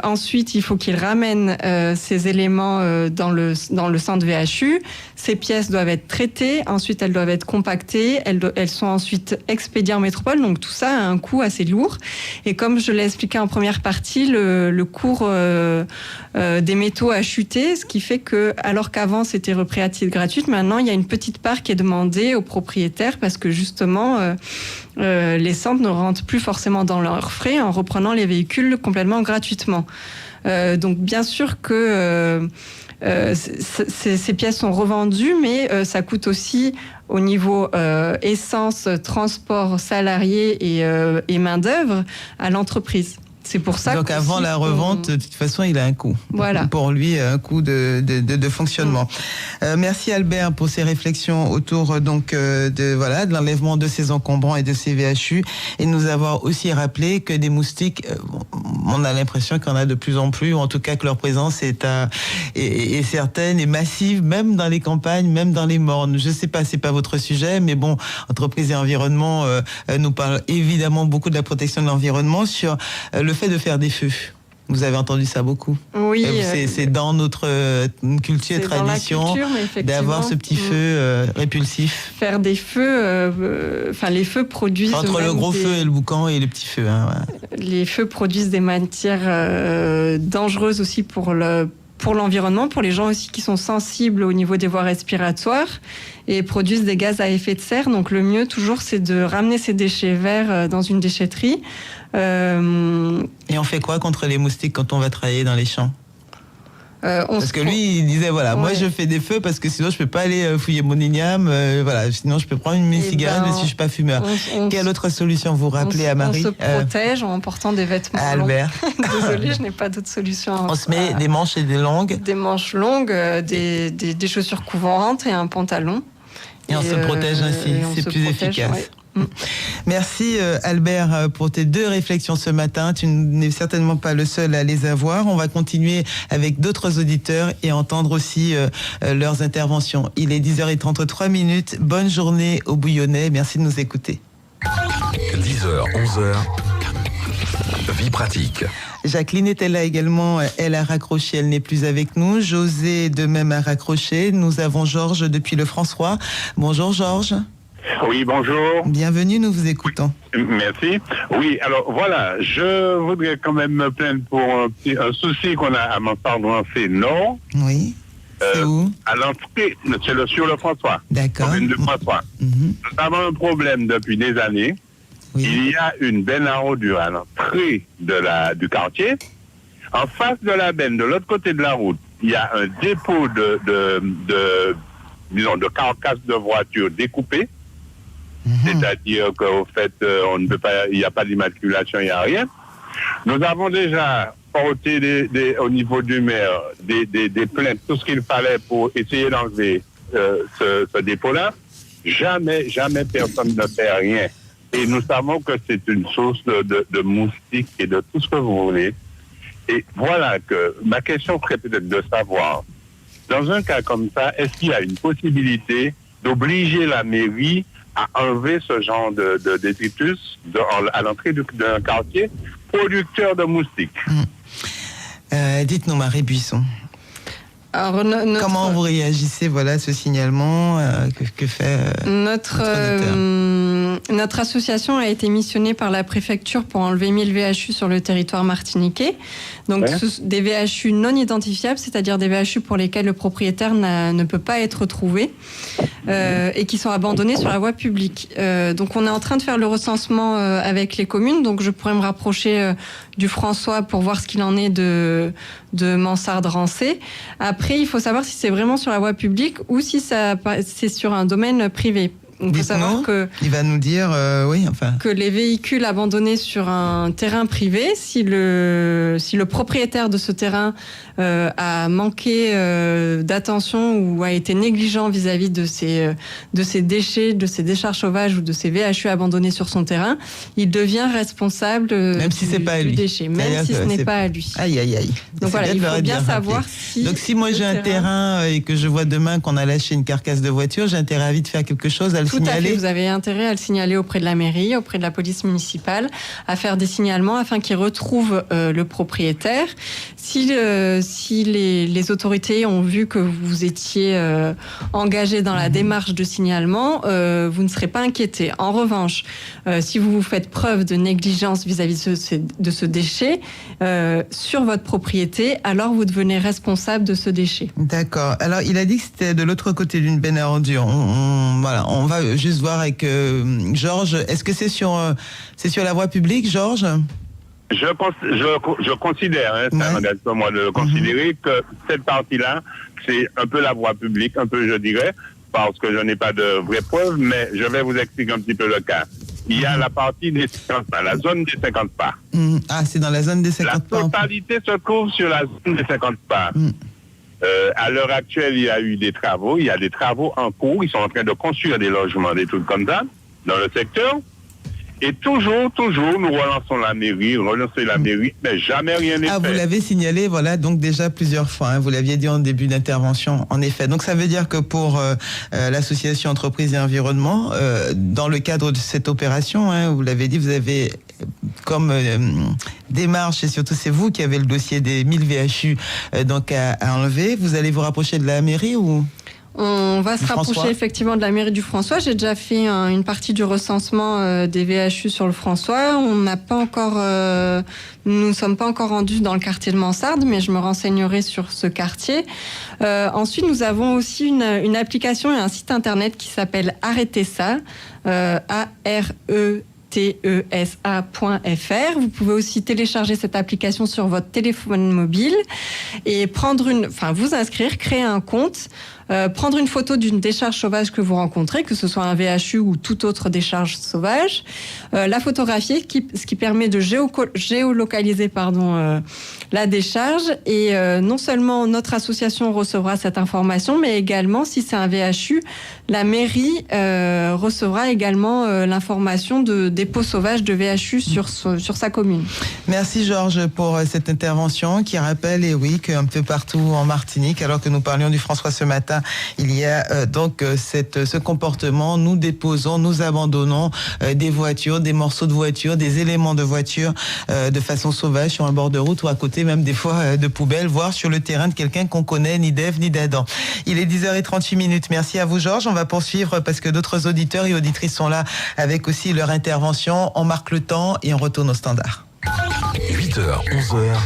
Ensuite, il faut qu'il ramène ces éléments dans le centre VHU. Ces pièces doivent être traitées. Ensuite, elles doivent être compactées. Elles sont ensuite expédiées en métropole. Donc, tout ça a un coût assez lourd. Et comme je l'ai expliqué en première partie, le cours des métaux a chuté, ce qui fait que, alors qu'avant, c'était repris à titre gratuit, maintenant, il y a une petite part qui est demandée aux propriétaires parce que, justement, les centres ne rentrent plus forcément dans leurs frais en reprenant les véhicules complètement gratuitement. Donc bien sûr que ces pièces sont revendues, mais ça coûte aussi au niveau essence, transport, salariés et main-d'œuvre à l'entreprise. C'est pour ça. Donc avant la revente, de toute façon, il a un coût. Voilà. Pour lui, un coût de fonctionnement. Merci Albert pour ces réflexions autour de l'enlèvement de ces encombrants et de ces VHU, et nous avoir aussi rappelé que des moustiques, on a l'impression qu'il y en a de plus en plus, ou en tout cas que leur présence est certaine et massive, même dans les campagnes, même dans les mornes. Je sais pas, c'est pas votre sujet, mais bon, Entreprises et Environnement nous parle évidemment beaucoup de la protection de l'environnement sur le fait de faire des feux. Vous avez entendu ça beaucoup. Oui. C'est dans notre culture et tradition d'avoir ce petit feu répulsif. Faire des feux, les feux produisent... Entre le gros feu et le boucan et le petit feu. Hein, ouais. Les feux produisent des matières dangereuses aussi pour l'environnement, pour les gens aussi qui sont sensibles au niveau des voies respiratoires et produisent des gaz à effet de serre. Donc le mieux toujours, c'est de ramener ces déchets verts dans une déchetterie. Et on fait quoi contre les moustiques quand on va travailler dans les champs ? Parce que lui, il disait, moi je fais des feux parce que sinon je peux pas aller fouiller mon igname, sinon je peux prendre une mini-cigarette si je suis pas fumeur. Quelle autre solution vous rappelez à Marie ? On se protège en portant des vêtements Albert. longs. Désolée, je n'ai pas d'autre solution. On se met des manches et des longues. Des manches longues, des chaussures couvrantes et un pantalon. Et on se protège ainsi, c'est plus efficace. Ouais. Merci Albert pour tes deux réflexions ce matin. Tu n'es certainement pas le seul à les avoir. On va continuer avec d'autres auditeurs et entendre aussi leurs interventions. Il est 10h33. Bonne journée au Bouillonnais. Merci de nous écouter. 10h, 11h. Vie pratique. Jacqueline était là également, elle a raccroché, elle n'est plus avec nous. José de même a raccroché. Nous avons Georges depuis le François. Bonjour Georges. Oui, bonjour. Bienvenue, nous vous écoutons. Merci. Oui, alors voilà, je voudrais quand même me plaindre pour un souci qu'on a à Montparnasse Nord. Oui. C'est où ? À l'entrée, c'est sur le François. D'accord. Commune de François. Nous avons un problème depuis des années. Oui. Il y a une benne à ordures à l'entrée du quartier. En face de la benne, de l'autre côté de la route, il y a un dépôt de carcasses de voitures découpées. C'est-à-dire qu'au fait, on ne peut pas, il n'y a pas d'immatriculation, il n'y a rien. Nous avons déjà porté au niveau du maire des plaintes, tout ce qu'il fallait pour essayer d'enlever ce dépôt-là. Jamais personne ne fait rien. Et nous savons que c'est une source de moustiques et de tout ce que vous voulez. Et voilà que ma question serait peut-être de savoir, dans un cas comme ça, est-ce qu'il y a une possibilité d'obliger la mairie à enlever ce genre de détritus à l'entrée d'un quartier producteur de moustiques? Dites-nous, Marie Buisson. Alors, comment vous réagissez à ce signalement que fait notre association a été missionnée par la préfecture pour enlever 1000 VHU sur le territoire martiniquais. Donc des VHU non identifiables, c'est-à-dire des VHU pour lesquels le propriétaire ne peut pas être retrouvé et qui sont abandonnés sur la voie publique. Donc on est en train de faire le recensement avec les communes. Donc je pourrais me rapprocher du François pour voir ce qu'il en est de Mansart-Rancé. Après, il faut savoir si c'est vraiment sur la voie publique ou si c'est sur un domaine privé. Il faut savoir que il va nous dire que les véhicules abandonnés sur un terrain privé, si le propriétaire de ce terrain a manqué d'attention ou a été négligent vis-à-vis de ces déchets, de ces décharges sauvages ou de ces VHU abandonnés sur son terrain, il devient responsable même si c'est pas à lui. Déchet, même si ce n'est pas à lui. Aïe aïe aïe. Donc voilà, il faut bien savoir si. Donc si moi j'ai un terrain et que je vois demain qu'on a lâché une carcasse de voiture, j'ai intérêt à vite faire quelque chose, à le signaler. Tout à fait, vous avez intérêt à le signaler auprès de la mairie, auprès de la police municipale, à faire des signalements afin qu'ils retrouvent le propriétaire. Si les autorités ont vu que vous étiez engagé dans la démarche de signalement, vous ne serez pas inquiété. En revanche, si vous faites preuve de négligence vis-à-vis de ce déchet sur votre propriété, alors vous devenez responsable de ce déchet. D'accord. Alors, il a dit que c'était de l'autre côté d'une benne à ordures. On va juste voir avec Georges. Est-ce que c'est sur la voie publique, Georges ? Je considère, ça m'engage pas moi de considérer que cette partie-là, c'est un peu la voie publique, un peu je dirais, parce que je n'ai pas de vraies preuves, mais je vais vous expliquer un petit peu le cas. Il y a la partie des 50 pas, la zone des 50 pas. Ah, c'est dans la zone des 50 pas. La totalité se trouve sur la zone des 50 pas. À l'heure actuelle, il y a eu des travaux, il y a des travaux en cours, ils sont en train de construire des logements, des trucs comme ça, dans le secteur. Et toujours, nous relançons la mairie, mais jamais rien n'est fait. Vous l'avez signalé, voilà, donc déjà plusieurs fois. Vous l'aviez dit en début d'intervention, en effet. Donc ça veut dire que pour l'association Entreprises et Environnement, dans le cadre de cette opération, vous l'avez dit, vous avez comme démarche, et surtout c'est vous qui avez le dossier des 1000 VHU donc à enlever. Vous allez vous rapprocher de la mairie ou... On va se rapprocher effectivement de la mairie du François. J'ai déjà fait une partie du recensement des VHU sur le François. Nous ne sommes pas encore rendus dans le quartier de Mansarde, mais je me renseignerai sur ce quartier. Ensuite, nous avons aussi une application et un site internet qui s'appelle Arrêtez ça, ARETESA.fr. Vous pouvez aussi télécharger cette application sur votre téléphone mobile et vous inscrire, créer un compte, prendre une photo d'une décharge sauvage que vous rencontrez, que ce soit un VHU ou toute autre décharge sauvage, la photographier, ce qui permet de géolocaliser la décharge. Et non seulement notre association recevra cette information, mais également, si c'est un VHU, la mairie recevra également l'information de dépôt sauvage de VHU sur sa commune. Merci Georges pour cette intervention qui rappelle, qu'un peu partout en Martinique, alors que nous parlions du François ce matin, il y a donc ce comportement. Nous déposons, nous abandonnons des voitures, des morceaux de voitures, des éléments de voiture de façon sauvage sur un bord de route ou à côté même des fois de poubelles, voire sur le terrain de quelqu'un qu'on connaît, ni d'Ève ni d'Adam. Il est 10h38. Merci à vous Georges. On va poursuivre parce que d'autres auditeurs et auditrices sont là avec aussi leur intervention. On marque le temps et on retourne au standard. 8h, 11h,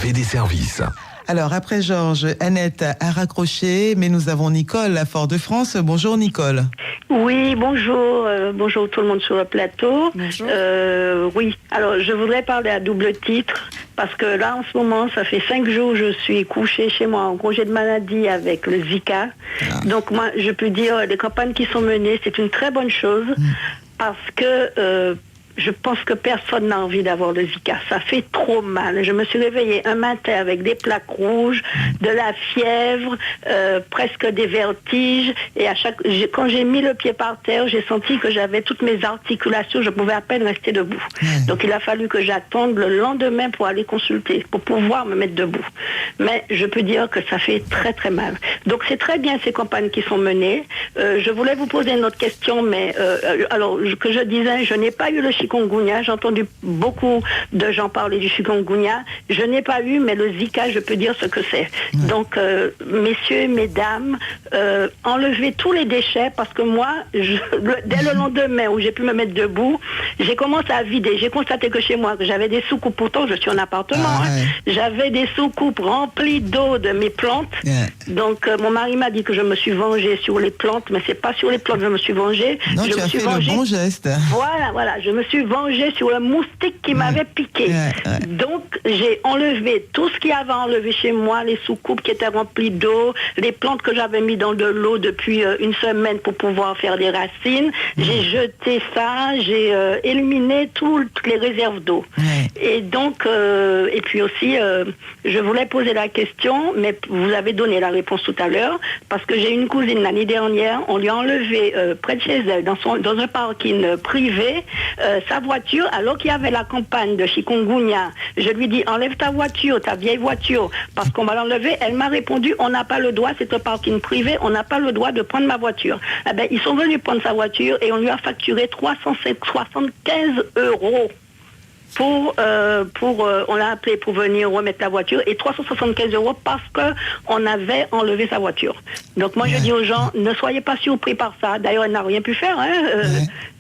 fait des services. Alors, après Georges, Annette a raccroché, mais nous avons Nicole à Fort-de-France. Bonjour Nicole. Oui, bonjour. Bonjour tout le monde sur le plateau. Bonjour. Oui, alors je voudrais parler à double titre, parce que là, en ce moment, ça fait 5 jours que je suis couchée chez moi en congé de maladie avec le Zika. Donc moi, je peux dire, les campagnes qui sont menées, c'est une très bonne chose, parce que... je pense que personne n'a envie d'avoir le Zika. Ça fait trop mal. Je me suis réveillée un matin avec des plaques rouges, de la fièvre, presque des vertiges. Et quand j'ai mis le pied par terre, j'ai senti que j'avais toutes mes articulations. Je pouvais à peine rester debout. Donc il a fallu que j'attende le lendemain pour aller consulter, pour pouvoir me mettre debout. Mais je peux dire que ça fait très très mal. Donc c'est très bien ces campagnes qui sont menées. Je voulais vous poser une autre question, mais alors que je disais, je n'ai pas eu le chikungunya. J'ai entendu beaucoup de gens parler du chikungunya. Je n'ai pas eu, mais le Zika, je peux dire ce que c'est. Donc, messieurs, mesdames, enlevez tous les déchets, parce que moi, dès le lendemain où j'ai pu me mettre debout, j'ai commencé à vider. J'ai constaté que chez moi, que j'avais des soucoupes. Pourtant, je suis en appartement. J'avais des soucoupes remplies d'eau de mes plantes. Donc, mon mari m'a dit que je me suis vengée sur les plantes, mais c'est pas sur les plantes que je me suis vengée. Non, je tu me as suis fait vengée. le bon geste. Voilà, je me suis suis vengée sur le moustique qui m'avait piqué. Donc, j'ai enlevé tout ce qu'il y avait enlevé chez moi, les soucoupes qui étaient remplies d'eau, les plantes que j'avais mis dans de l'eau depuis une semaine pour pouvoir faire des racines. J'ai jeté ça, j'ai éliminé toutes les réserves d'eau. Et donc, et puis aussi, je voulais poser la question, mais vous avez donné la réponse tout à l'heure, parce que j'ai une cousine l'année dernière, on lui a enlevé près de chez elle, dans un parking privé, sa voiture, alors qu'il y avait la campagne de chikungunya. Je lui dis, enlève ta voiture, ta vieille voiture, parce qu'on va l'enlever. Elle m'a répondu, on n'a pas le droit, c'est un parking privé, on n'a pas le droit de prendre ma voiture. Eh ben, ils sont venus prendre sa voiture et on lui a facturé 375 €. On l'a appelé pour venir remettre la voiture et 375 € parce qu'on avait enlevé sa voiture. Donc moi je dis aux gens, ne soyez pas surpris par ça. D'ailleurs elle n'a rien pu faire.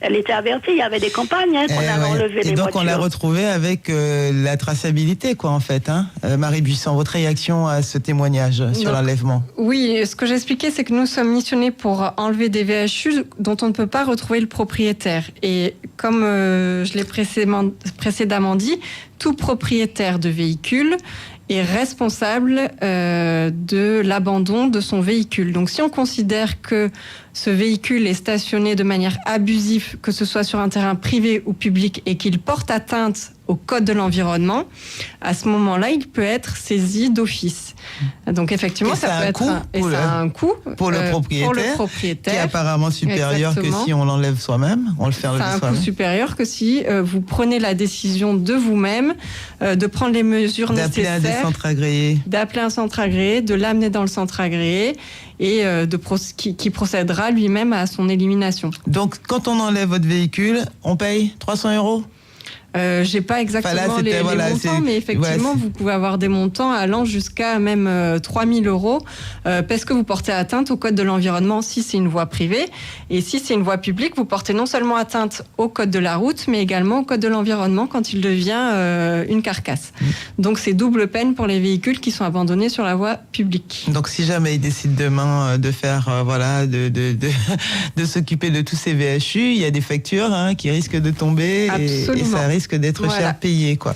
Elle était avertie, il y avait des campagnes qu'on avait enlevé les voitures. Et donc on l'a retrouvée avec la traçabilité quoi en fait. Marie Buisson, votre réaction à ce témoignage sur l'enlèvement? Oui, ce que j'expliquais c'est que nous sommes missionnés pour enlever des VHU dont on ne peut pas retrouver le propriétaire. Et comme je l'ai précédemment dit, tout propriétaire de véhicule est responsable de l'abandon de son véhicule. Donc si on considère que ce véhicule est stationné de manière abusive, que ce soit sur un terrain privé ou public, et qu'il porte atteinte au code de l'environnement, à ce moment-là, il peut être saisi d'office. Donc effectivement, ça peut être un coût pour le propriétaire, qui est apparemment supérieur que si on l'enlève soi-même. On le fait enlever soi-même. C'est un coût supérieur que si vous prenez la décision de vous-même de prendre les mesures nécessaires, d'appeler un centre agréé, de l'amener dans le centre agréé et qui procédera lui-même à son élimination. Donc quand on enlève votre véhicule, on paye 300 €? J'ai pas exactement les montants, mais effectivement, vous pouvez avoir des montants allant jusqu'à même 3 000 € parce que vous portez atteinte au code de l'environnement si c'est une voie privée. Et si c'est une voie publique, vous portez non seulement atteinte au code de la route, mais également au code de l'environnement quand il devient une carcasse. Donc c'est double peine pour les véhicules qui sont abandonnés sur la voie publique. Donc si jamais ils décident demain de faire, de s'occuper de tous ces VHU, il y a des factures qui risquent de tomber et ça risque d'être cher payé, quoi.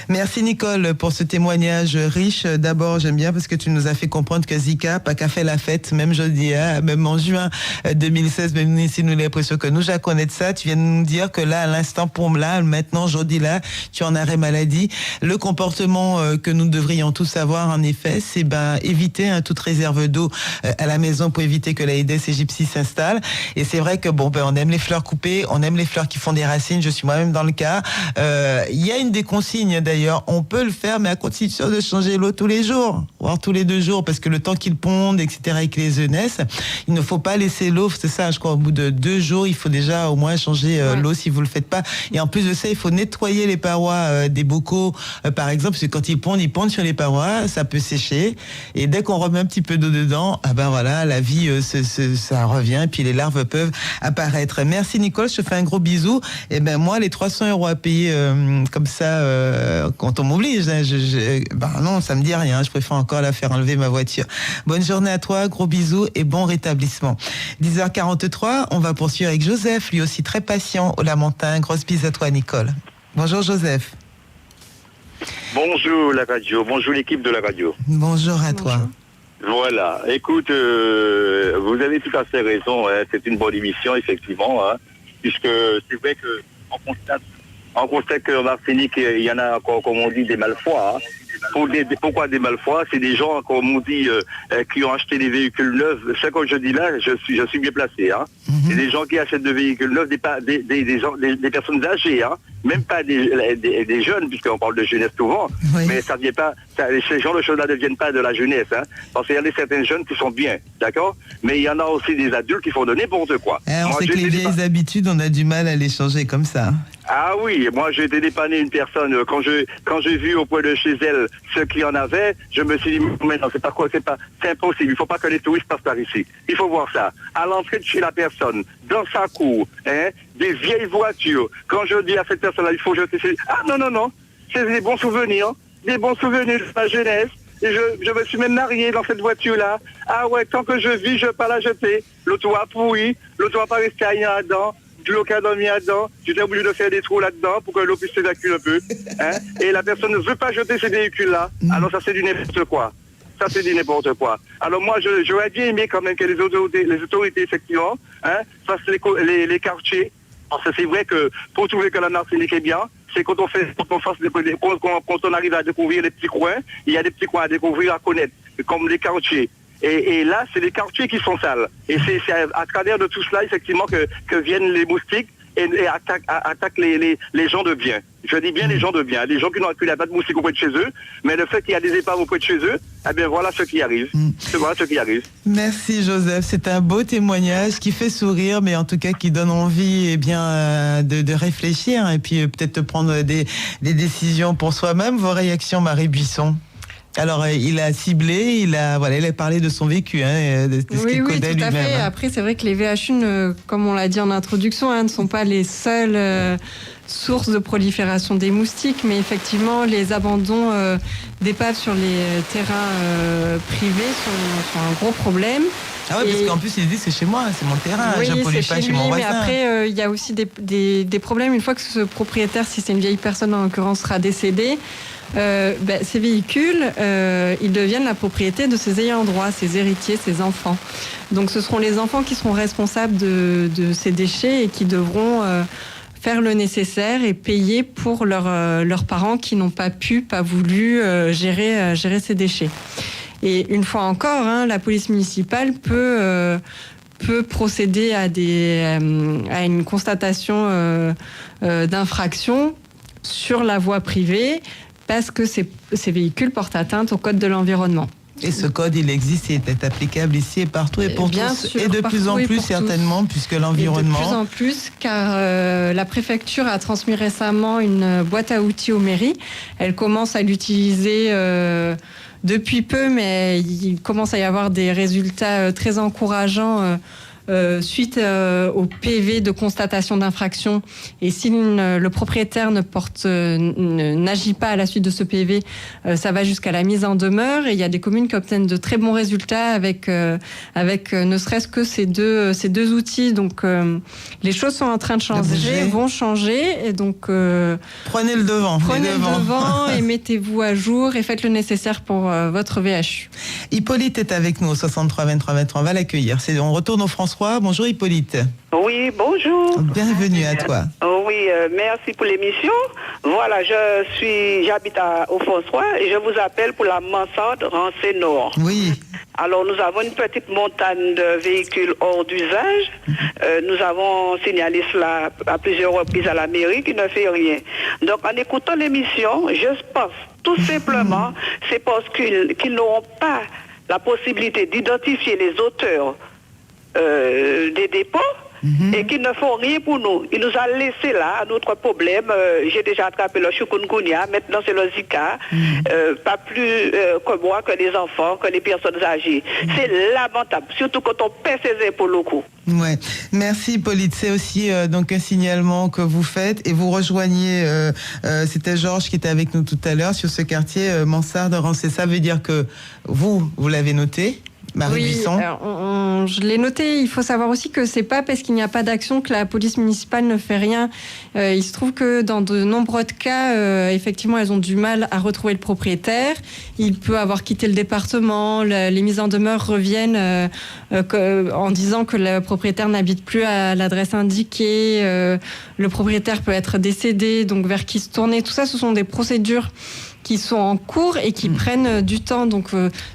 Merci Nicole pour ce témoignage riche. D'abord, j'aime bien parce que tu nous as fait comprendre que Zika, pas qu'à fait la fête, même jeudi, même en juin 2016, même ici, nous l'impression que nous, Jacques, connaît de ça. Tu viens de nous dire que là, à l'instant, maintenant, jeudi, là, tu es en arrêt maladie. Le comportement que nous devrions tous avoir, en effet, c'est éviter toute réserve d'eau à la maison pour éviter que l'Aedes aegypti s'installe. Et c'est vrai que on aime les fleurs coupées, on aime les fleurs qui font des racines. Je suis moi-même dans le cas. Il y a une des consignes d'ailleurs, on peut le faire, mais à condition de changer l'eau tous les jours, voire tous les 2 jours, parce que le temps qu'ils pondent, etc., avec les œufs naissent, il ne faut pas laisser l'eau, c'est ça, je crois, au bout de 2 jours, il faut déjà au moins changer l'eau si vous le faites pas. Et en plus de ça, il faut nettoyer les parois des bocaux, par exemple, parce que quand ils pondent sur les parois, ça peut sécher, et dès qu'on remet un petit peu d'eau dedans, la vie, ça revient, et puis les larves peuvent apparaître. Merci Nicole, je te fais un gros bisou. Et moi, les 300 € à payer comme ça quand on m'oblige, non, ça me dit rien, je préfère encore la faire enlever ma voiture. Bonne journée à toi, gros bisous et bon rétablissement. 10h43, on va poursuivre avec Joseph, lui aussi très patient au Lamentin. Grosse bise à toi Nicole. Bonjour Joseph. Bonjour la radio, bonjour l'équipe de la radio. Bonjour à toi. Voilà, écoute, vous avez tout à fait raison, c'est une bonne émission effectivement, puisque c'est vrai que on constate qu'en Martinique, il y en a encore, comme on dit, des malfois. Pourquoi des malfois? C'est des gens, comme on dit, qui ont acheté des véhicules neufs. C'est quand je dis là, je suis bien placé. C'est des gens qui achètent des véhicules neufs, des personnes âgées, même pas des jeunes, puisqu'on parle de jeunesse souvent. Oui. Mais ça vient pas. Ces gens de choses-là ne viennent pas de la jeunesse, parce qu'il y a certains jeunes qui sont bien, d'accord. Mais il y en a aussi des adultes qui font de n'importe quoi. On sait que les vieilles habitudes, on a du mal à les changer comme ça. Ah oui, moi j'ai été dépanner une personne quand j'ai vu au point de chez elle ce qu'il y en avait, je me suis dit mais non, c'est impossible, il faut pas que les touristes passent par ici. Il faut voir ça. À l'entrée de chez la personne, dans sa cour, des vieilles voitures. Quand je dis à cette personne-là, il faut jeter. Non, c'est des bons souvenirs de ma jeunesse. Et je me suis même marié dans cette voiture-là. Ah ouais, tant que je vis, je ne vais pas la jeter. L'auto a pourri, l'auto n'a pas resté rien dedans. l'eau qui a dormi là-dedans, tu es obligé de faire des trous là-dedans pour que l'eau puisse s'évacuer un peu. Hein? Et la personne ne veut pas jeter ces véhicules-là. Alors ça, c'est du n'importe quoi. Ça, c'est du n'importe quoi. Alors moi, j'aurais bien aimé quand même que les autorités effectivement, hein, fassent les quartiers. Parce que c'est vrai que pour trouver que la Martinique est bien, c'est quand on arrive à découvrir les petits coins, il y a des petits coins à découvrir, à connaître, comme les quartiers. Et là, c'est les quartiers qui sont sales. Et c'est à travers de tout cela, effectivement, que viennent les moustiques et attaquent les gens de bien. Je dis bien les gens de bien. Les gens qui n'ont pas de moustiques auprès de chez eux, mais le fait qu'il y a des épaves auprès de chez eux, eh bien voilà ce qui arrive. Voilà ce qui arrive. Merci Joseph, c'est un beau témoignage qui fait sourire, mais en tout cas qui donne envie de réfléchir et puis peut-être de prendre des décisions pour soi-même. Vos réactions, Marie Buisson? Alors, il a ciblé, il a parlé de son vécu, de ce qu'il connaît lui-même. Oui, tout à fait. Après, c'est vrai que les VHU, comme on l'a dit en introduction, ne sont pas les seules sources de prolifération des moustiques, mais effectivement, les abandons d'épaves sur les terrains privés sont un gros problème. Ah oui, parce qu'en plus, il dit c'est chez moi, c'est mon terrain, je ne pollue pas chez mon voisin. Mais après, il y a aussi des problèmes. Une fois que ce propriétaire, si c'est une vieille personne en l'occurrence, sera décédé, ces véhicules, ils deviennent la propriété de ses ayants droit, ses héritiers, ses enfants. Donc ce seront les enfants qui seront responsables de ces déchets et qui devront faire le nécessaire et payer pour leurs parents qui n'ont pas voulu gérer ces déchets. Et une fois encore, la police municipale peut procéder à une constatation d'infraction sur la voie privée parce que ces véhicules portent atteinte au code de l'environnement. Et ce code, il existe et est applicable ici et partout et pour bien tous. Sûr, et de plus en plus, certainement, puisque l'environnement... Et de plus en plus, car la préfecture a transmis récemment une boîte à outils aux mairies. Elle commence à l'utiliser depuis peu, mais il commence à y avoir des résultats très encourageants suite au PV de constatation d'infraction. Et si le propriétaire n'agit pas à la suite de ce PV, ça va jusqu'à la mise en demeure. Et il y a des communes qui obtiennent de très bons résultats avec ne serait-ce que ces deux outils. Donc les choses sont en train de changer, vont changer. Et donc prenez le devant. Prenez le devant et mettez-vous à jour et faites le nécessaire pour votre VHU. Hippolyte est avec nous au 63 23 23. On va l'accueillir. On retourne au François. Bonjour Hippolyte. Oui, bonjour. Bienvenue à toi. Oui, merci pour l'émission. Voilà, j'habite au François et je vous appelle pour la mansarde Rancé Nord. Oui. Alors, nous avons une petite montagne de véhicules hors d'usage. Nous avons signalé cela à plusieurs reprises à la mairie qui ne fait rien. Donc, en écoutant l'émission, je pense tout simplement, c'est parce qu'ils n'auront pas la possibilité d'identifier les auteurs des dépôts et qui ne font rien pour nous. Il nous a laissé là notre problème. J'ai déjà attrapé le chikungunya, maintenant c'est le Zika. Pas plus que moi, que les enfants, que les personnes âgées. C'est lamentable, surtout quand on paie ses impôts locaux. Ouais. Merci Hippolyte. C'est aussi donc un signalement que vous faites et vous rejoignez. C'était Georges qui était avec nous tout à l'heure sur ce quartier Mansarde Rancé. Ça veut dire que vous l'avez noté. Marie Buisson. Alors, je l'ai noté. Il faut savoir aussi que c'est pas parce qu'il n'y a pas d'action que la police municipale ne fait rien. Il se trouve que dans de nombreux cas, effectivement, elles ont du mal à retrouver le propriétaire. Il peut avoir quitté le département. Les mises en demeure reviennent en disant que le propriétaire n'habite plus à l'adresse indiquée. Le propriétaire peut être décédé, donc vers qui se tourner. Tout ça, ce sont des procédures qui sont en cours et qui prennent du temps. Donc,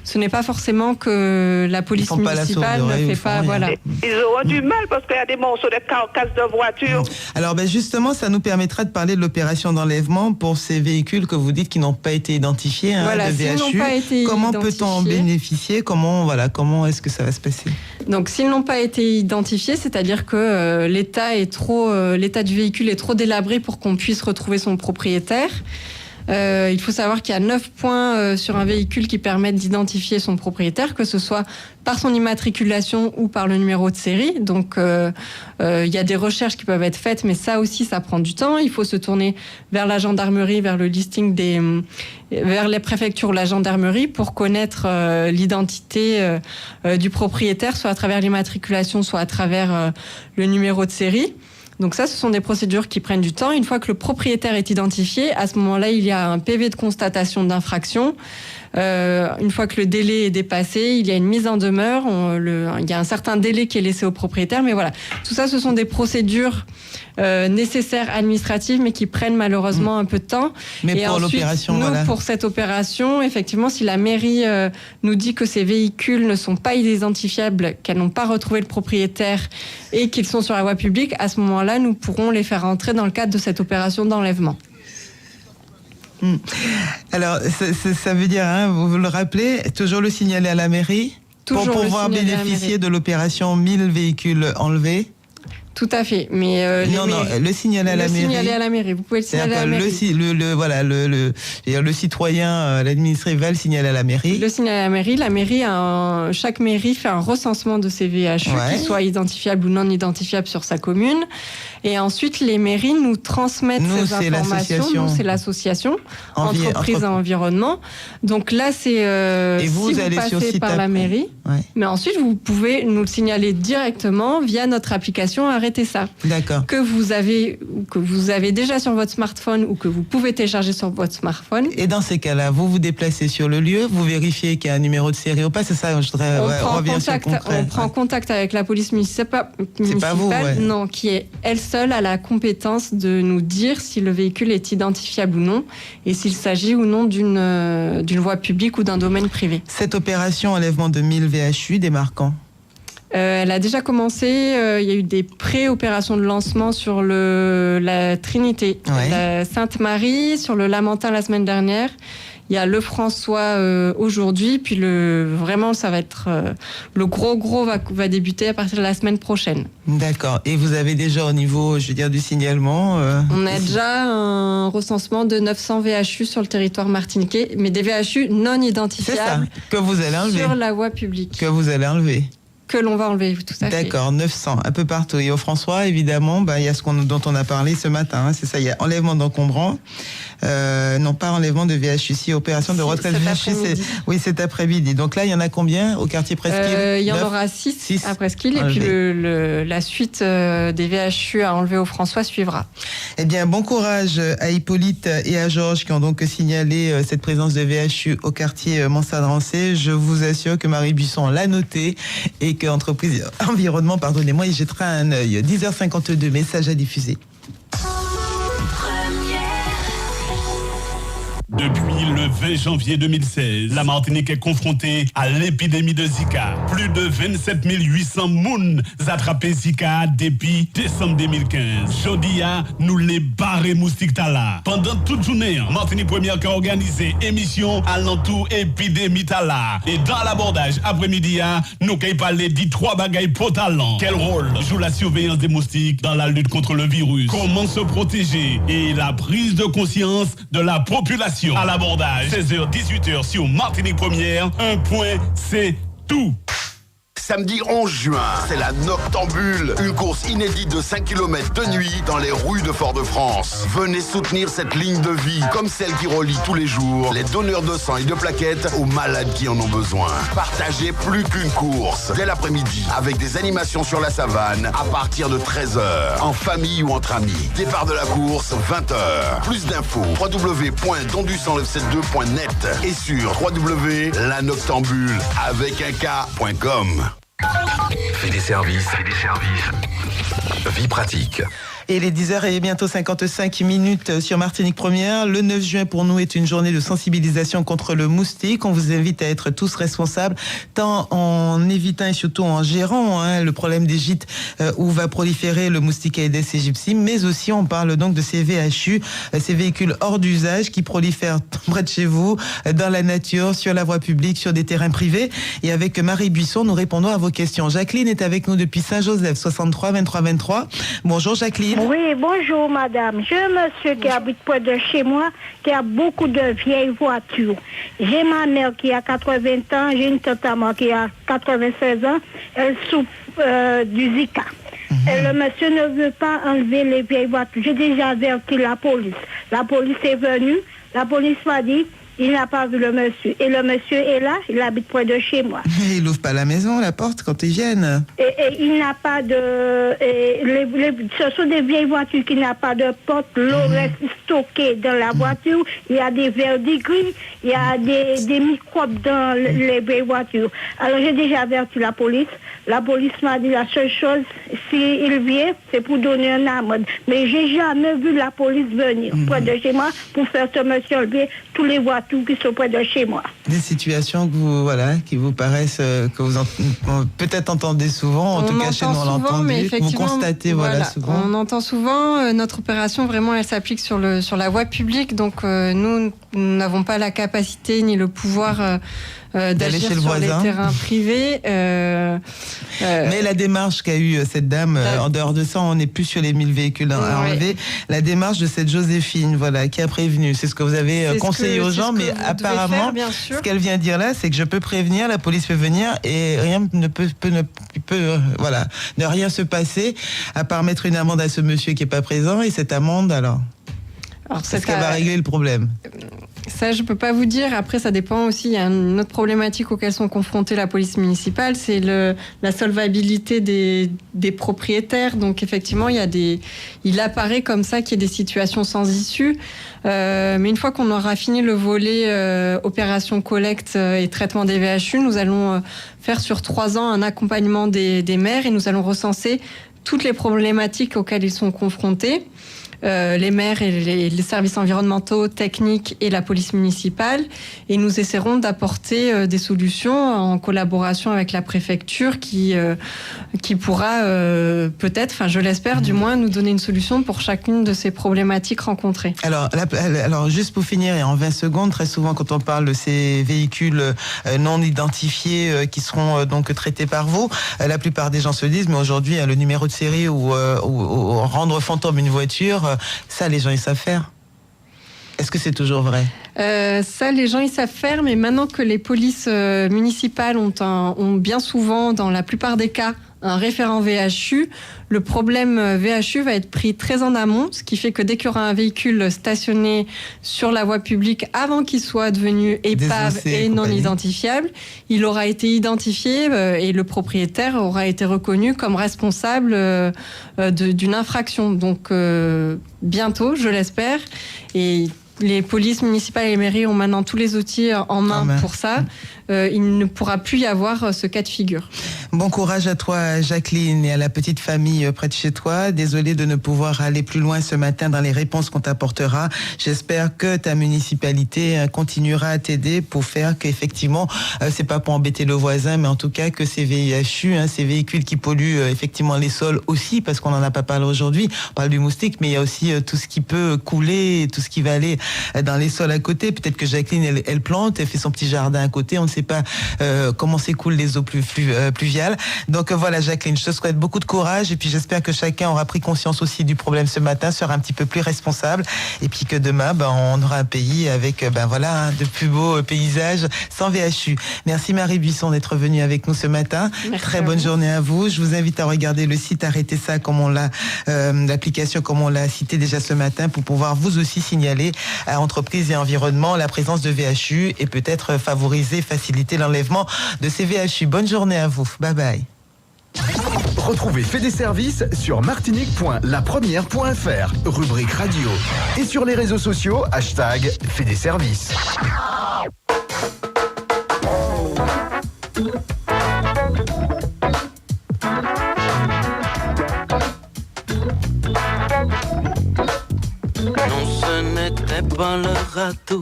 ce n'est pas forcément que la police municipale ne fait pas... Voilà. Ils auront du mal parce qu'il y a des morceaux de carcasses de voitures. Alors, justement, ça nous permettra de parler de l'opération d'enlèvement pour ces véhicules que vous dites qui n'ont pas été identifiés, voilà, de VHU. Comment peut-on en bénéficier ? Comment est-ce que ça va se passer ? Donc, s'ils n'ont pas été identifiés, c'est-à-dire que l'état du véhicule est trop délabré pour qu'on puisse retrouver son propriétaire. Il faut savoir qu'il y a 9 points sur un véhicule qui permettent d'identifier son propriétaire, que ce soit par son immatriculation ou par le numéro de série. Donc, il y a des recherches qui peuvent être faites, mais ça aussi, ça prend du temps. Il faut se tourner vers la gendarmerie, vers le listing vers les préfectures ou la gendarmerie pour connaître l'identité du propriétaire, soit à travers l'immatriculation, soit à travers le numéro de série. Donc ça, ce sont des procédures qui prennent du temps. Une fois que le propriétaire est identifié, à ce moment-là, il y a un PV de constatation d'infraction. Une fois que le délai est dépassé, il y a une mise en demeure. Il y a un certain délai qui est laissé au propriétaire. Mais voilà, tout ça, ce sont des procédures nécessaires administratives, mais qui prennent malheureusement un peu de temps. Mais et pour ensuite, l'opération, nous, voilà. pour cette opération, effectivement, si la mairie nous dit que ces véhicules ne sont pas identifiables, qu'elles n'ont pas retrouvé le propriétaire et qu'ils sont sur la voie publique, à ce moment-là, nous pourrons les faire entrer dans le cadre de cette opération d'enlèvement. Alors, ça veut dire, hein, vous le rappelez, toujours le signaler à la mairie Toujours pour pouvoir bénéficier de l'opération 1000 véhicules enlevés. Tout à fait, mais le signaler à la mairie. Le signaler à la mairie. Vous pouvez le signaler à la mairie. Le citoyen, l'administré va le signaler à la mairie. Le signaler à la mairie. La mairie chaque mairie fait un recensement de ces VHU, qu'ils soient identifiables ou non identifiables sur sa commune. Et ensuite, les mairies nous transmettent ces informations. Nous, c'est l'association Entreprises et Environnement. Donc là, c'est et vous, si allez vous sur passez site par la mairie. Ouais. Mais ensuite, vous pouvez nous le signaler directement via notre application Arrêtez ça. D'accord. Que vous avez déjà sur votre smartphone ou que vous pouvez télécharger sur votre smartphone. Et dans ces cas-là, vous vous déplacez sur le lieu, vous vérifiez qu'il y a un numéro de série ou pas, c'est ça, je voudrais on prend contact avec la police municipale, c'est pas vous, non, qui est elle seule à la compétence de nous dire si le véhicule est identifiable ou non et s'il s'agit ou non d'une voie publique ou d'un domaine privé. Cette opération enlèvement de 1000 VHU démarre quand ? Elle a déjà commencé, il y a eu des pré-opérations de lancement sur la Trinité, la Sainte-Marie, sur le Lamentin la semaine dernière. Il y a le François aujourd'hui, puis vraiment ça va être le gros va débuter à partir de la semaine prochaine. D'accord. Et vous avez déjà au niveau, je veux dire, du signalement on a déjà un recensement de 900 VHU sur le territoire martiniquais, mais des VHU non identifiables. C'est ça, que vous allez enlever. Sur la voie publique. Que vous allez enlever. Que l'on va enlever, tout à fait. D'accord, 900, un peu partout. Et au François, évidemment, il y a dont on a parlé ce matin. Hein, c'est ça, il y a enlèvement d'encombrants. Non, pas enlèvement de VHU, si opération de retraite VHU, c'est cet après-midi. Donc là, il y en a combien au quartier Presqu'île? Il y en aura 6 à Presqu'île. Et puis la suite des VHU à enlever au François suivra. Eh bien, bon courage à Hippolyte et à Georges qui ont donc signalé cette présence de VHU au quartier Montsaderancé. Je vous assure que Marie Buisson l'a noté et que Entreprise Environnement, pardonnez-moi, il jettera un œil. 10h52, message à diffuser. Depuis le 20 janvier 2016, la Martinique est confrontée à l'épidémie de Zika. Plus de 27 800 mouns attrapés Zika depuis décembre 2015. Jodia, nous les barrés moustiques tala. Pendant toute journée, Martinique Première qui a organisé émission à l'entour épidémie tala. Et dans l'abordage après-midi, nous avons parlé des 3 bagailles pour talent. Quel rôle joue la surveillance des moustiques dans la lutte contre le virus? Comment se protéger? Et la prise de conscience de la population. À l'abordage, 16h-18h sur Martinique Première, un point, c'est tout. Samedi 11 juin, c'est la Noctambule, une course inédite de 5 km de nuit dans les rues de Fort-de-France. Venez soutenir cette ligne de vie, comme celle qui relie tous les jours les donneurs de sang et de plaquettes aux malades qui en ont besoin. Partagez plus qu'une course, dès l'après-midi, avec des animations sur la savane, à partir de 13h, en famille ou entre amis. Départ de la course, 20h. Plus d'infos, www.dondusanlevc2.net et sur www.lanoctambule.com. Fait des services. Vie pratique. Et les 10h et bientôt 55 minutes sur Martinique Première. Le 9 juin pour nous est une journée de sensibilisation contre le moustique. On vous invite à être tous responsables, tant en évitant et surtout en gérant le problème des gîtes où va proliférer le moustique Aedes aegypti, mais aussi on parle donc de ces VHU, ces véhicules hors d'usage qui prolifèrent près de chez vous, dans la nature, sur la voie publique, sur des terrains privés. Et avec Marie Buisson, nous répondons à vos questions. Jacqueline est avec nous depuis Saint-Joseph, 63 23 23. Bonjour Jacqueline. Oui, bonjour madame. J'ai un monsieur qui habite près de chez moi, qui a beaucoup de vieilles voitures. J'ai ma mère qui a 80 ans, j'ai une tante à moi qui a 96 ans, elle souffre du Zika. Et le monsieur ne veut pas enlever les vieilles voitures. J'ai déjà averti la police. La police est venue, la police m'a dit il n'a pas vu le monsieur. Et le monsieur est là, il habite près de chez moi. Mais il n'ouvre pas la maison, la porte, quand ils viennent. Et il n'a pas de... ce sont des vieilles voitures qui n'ont pas de porte. L'eau reste stockée dans la voiture. Il y a des verres gris, il y a des microbes dans les vieilles voitures. Alors j'ai déjà averti la police. La police m'a dit la seule chose, s'il vient, c'est pour donner un amende. Mais j'ai jamais vu la police venir près de chez moi pour faire ce monsieur enlever tous les voitures qui sont près de chez moi. Des situations qui vous paraissent, que vous peut-être entendez souvent, en tout cas chez nous on l'entend, que vous constatez souvent. On entend souvent, notre opération vraiment elle s'applique sur la voie publique, donc nous n'avons pas la capacité ni le pouvoir d'agir sur les terrains privés. Mais la démarche qu'a eue cette dame, en dehors de ça, on n'est plus sur les 1000 véhicules à enlever. La démarche de cette Joséphine, qui a prévenu, c'est ce que vous avez conseillé aux gens, mais apparemment, ce qu'elle vient dire là, c'est que je peux prévenir, la police peut venir et rien ne peut ne rien se passer à part mettre une amende à ce monsieur qui est pas présent, et cette amende alors est-ce qu'elle va régler le problème? Ça, je peux pas vous dire. Après, ça dépend aussi. Il y a une autre problématique auquel sont confrontés la police municipale, c'est la solvabilité des propriétaires. Donc, effectivement, il apparaît comme ça qu'il y a des situations sans issue. Mais une fois qu'on aura fini le volet opération collecte et traitement des VHU, nous allons faire sur 3 ans un accompagnement des maires et nous allons recenser toutes les problématiques auxquelles ils sont confrontés. Les maires et les services environnementaux, techniques et la police municipale. Et nous essaierons d'apporter des solutions en collaboration avec la préfecture qui pourra peut-être, je l'espère du moins, nous donner une solution pour chacune de ces problématiques rencontrées. Alors juste pour finir et en 20 secondes, très souvent quand on parle de ces véhicules non identifiés qui seront donc traités par vous, la plupart des gens se disent mais aujourd'hui le numéro de série ou rendre fantôme une voiture, ça les gens ils savent faire. Est-ce que c'est toujours vrai? Ça, les gens, ils savent faire, mais maintenant que les polices municipales ont bien souvent, dans la plupart des cas, un référent VHU, le problème VHU va être pris très en amont, ce qui fait que dès qu'il y aura un véhicule stationné sur la voie publique, avant qu'il soit devenu épave et non identifiable, il aura été identifié et le propriétaire aura été reconnu comme responsable d'une infraction. Donc, bientôt, je l'espère, et les polices municipales et les mairies ont maintenant tous les outils en main pour ça. Il ne pourra plus y avoir ce cas de figure. Bon courage à toi, Jacqueline, et à la petite famille près de chez toi. Désolée de ne pouvoir aller plus loin ce matin dans les réponses qu'on t'apportera. J'espère que ta municipalité continuera à t'aider pour faire qu'effectivement, c'est pas pour embêter le voisin, mais en tout cas que ces VHU, ces véhicules qui polluent effectivement les sols aussi, parce qu'on n'en a pas parlé aujourd'hui. On parle du moustique, mais il y a aussi tout ce qui peut couler, tout ce qui va aller dans les sols à côté. Peut-être que Jacqueline, elle plante, elle fait son petit jardin à côté. On ne sait pas comment s'écoulent les eaux pluviales. Donc voilà, Jacqueline, je te souhaite beaucoup de courage et puis j'espère que chacun aura pris conscience aussi du problème ce matin, sera un petit peu plus responsable et puis que demain, on aura un pays avec de plus beaux paysages sans VHU. Merci Marie Buisson d'être venue avec nous ce matin. Merci. Très bonne journée à vous. Je vous invite à regarder le site Arrêtez ça, comme on l'a, l'application comme on l'a cité déjà ce matin, pour pouvoir vous aussi signaler à entreprises et environnement la présence de VHU et peut-être favoriser, faciliter l'enlèvement de ces VHU. Bonne journée à vous. Bye bye. Retrouvez Fait des services sur martinique.lapremière.fr, rubrique radio. Et sur les réseaux sociaux, #Fait des services. Non, ce n'était pas le radeau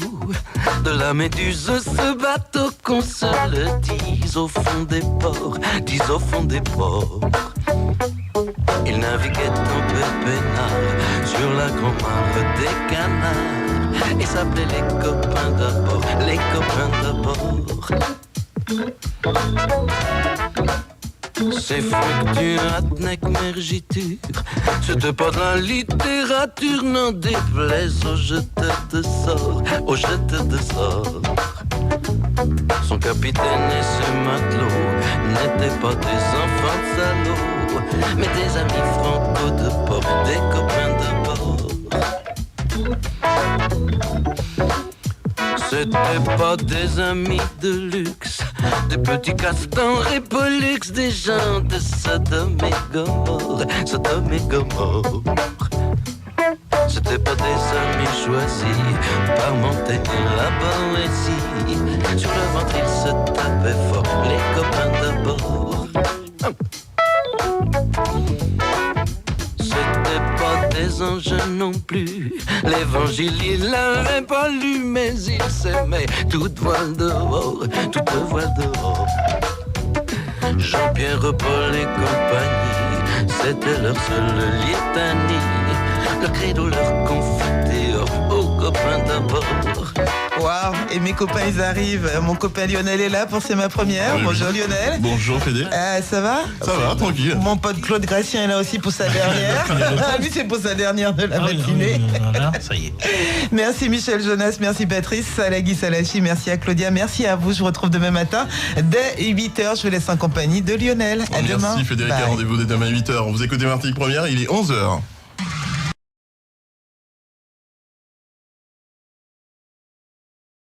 de la Méduse, ce bateau qu'on se le dise au fond des ports, au fond des ports. Il naviguait en pépénard sur la grand-mare des canards et s'appelait les copains d'abord, les copains d'abord. C'est Franck du Ratneck Mergiture, c'était pas de la littérature, n'en déplaise aux jeteurs de sorts, aux jeteurs de sorts. Son capitaine et ses matelots n'étaient pas des enfants de salauds, mais des amis franco de port, des copains de bord. C'était pas des amis de luxe, des petits castors et pollux, des gens de Sodome et Gomorrhe, Sodome et Gomorrhe. C'était pas des amis choisis par Montaigne, la Boétie. Sur le ventre ils se tapaient fort, les copains d'abord. C'était pas des anges non plus, l'évangile il l'avait pas lu, mais il s'aimait toute voile dehors, toute voile dehors. Jean-Pierre, Paul et compagnie, c'était leur seule litanie, le credo leur confité aux copains d'abord. Waouh, et mes copains ils arrivent. Mon copain Lionel est là pour C'est ma première. Oui, Bonjour oui. Lionel. Bonjour Fédé. Ça va? Ça va, tranquille. Mon pote Claude Gratien est là aussi pour sa dernière. Lui c'est pour sa dernière de la matinée. Voilà, ça y est. Merci Michel Jonas, merci Patrice, Salagui Salachi, merci à Claudia, merci à vous. Je vous retrouve demain matin dès 8h. Je vous laisse en compagnie de Lionel. À demain. Merci Frédéric, Bye. rendez-vous dès demain à 8h. Vous écoutez Martinique Première, il est 11h.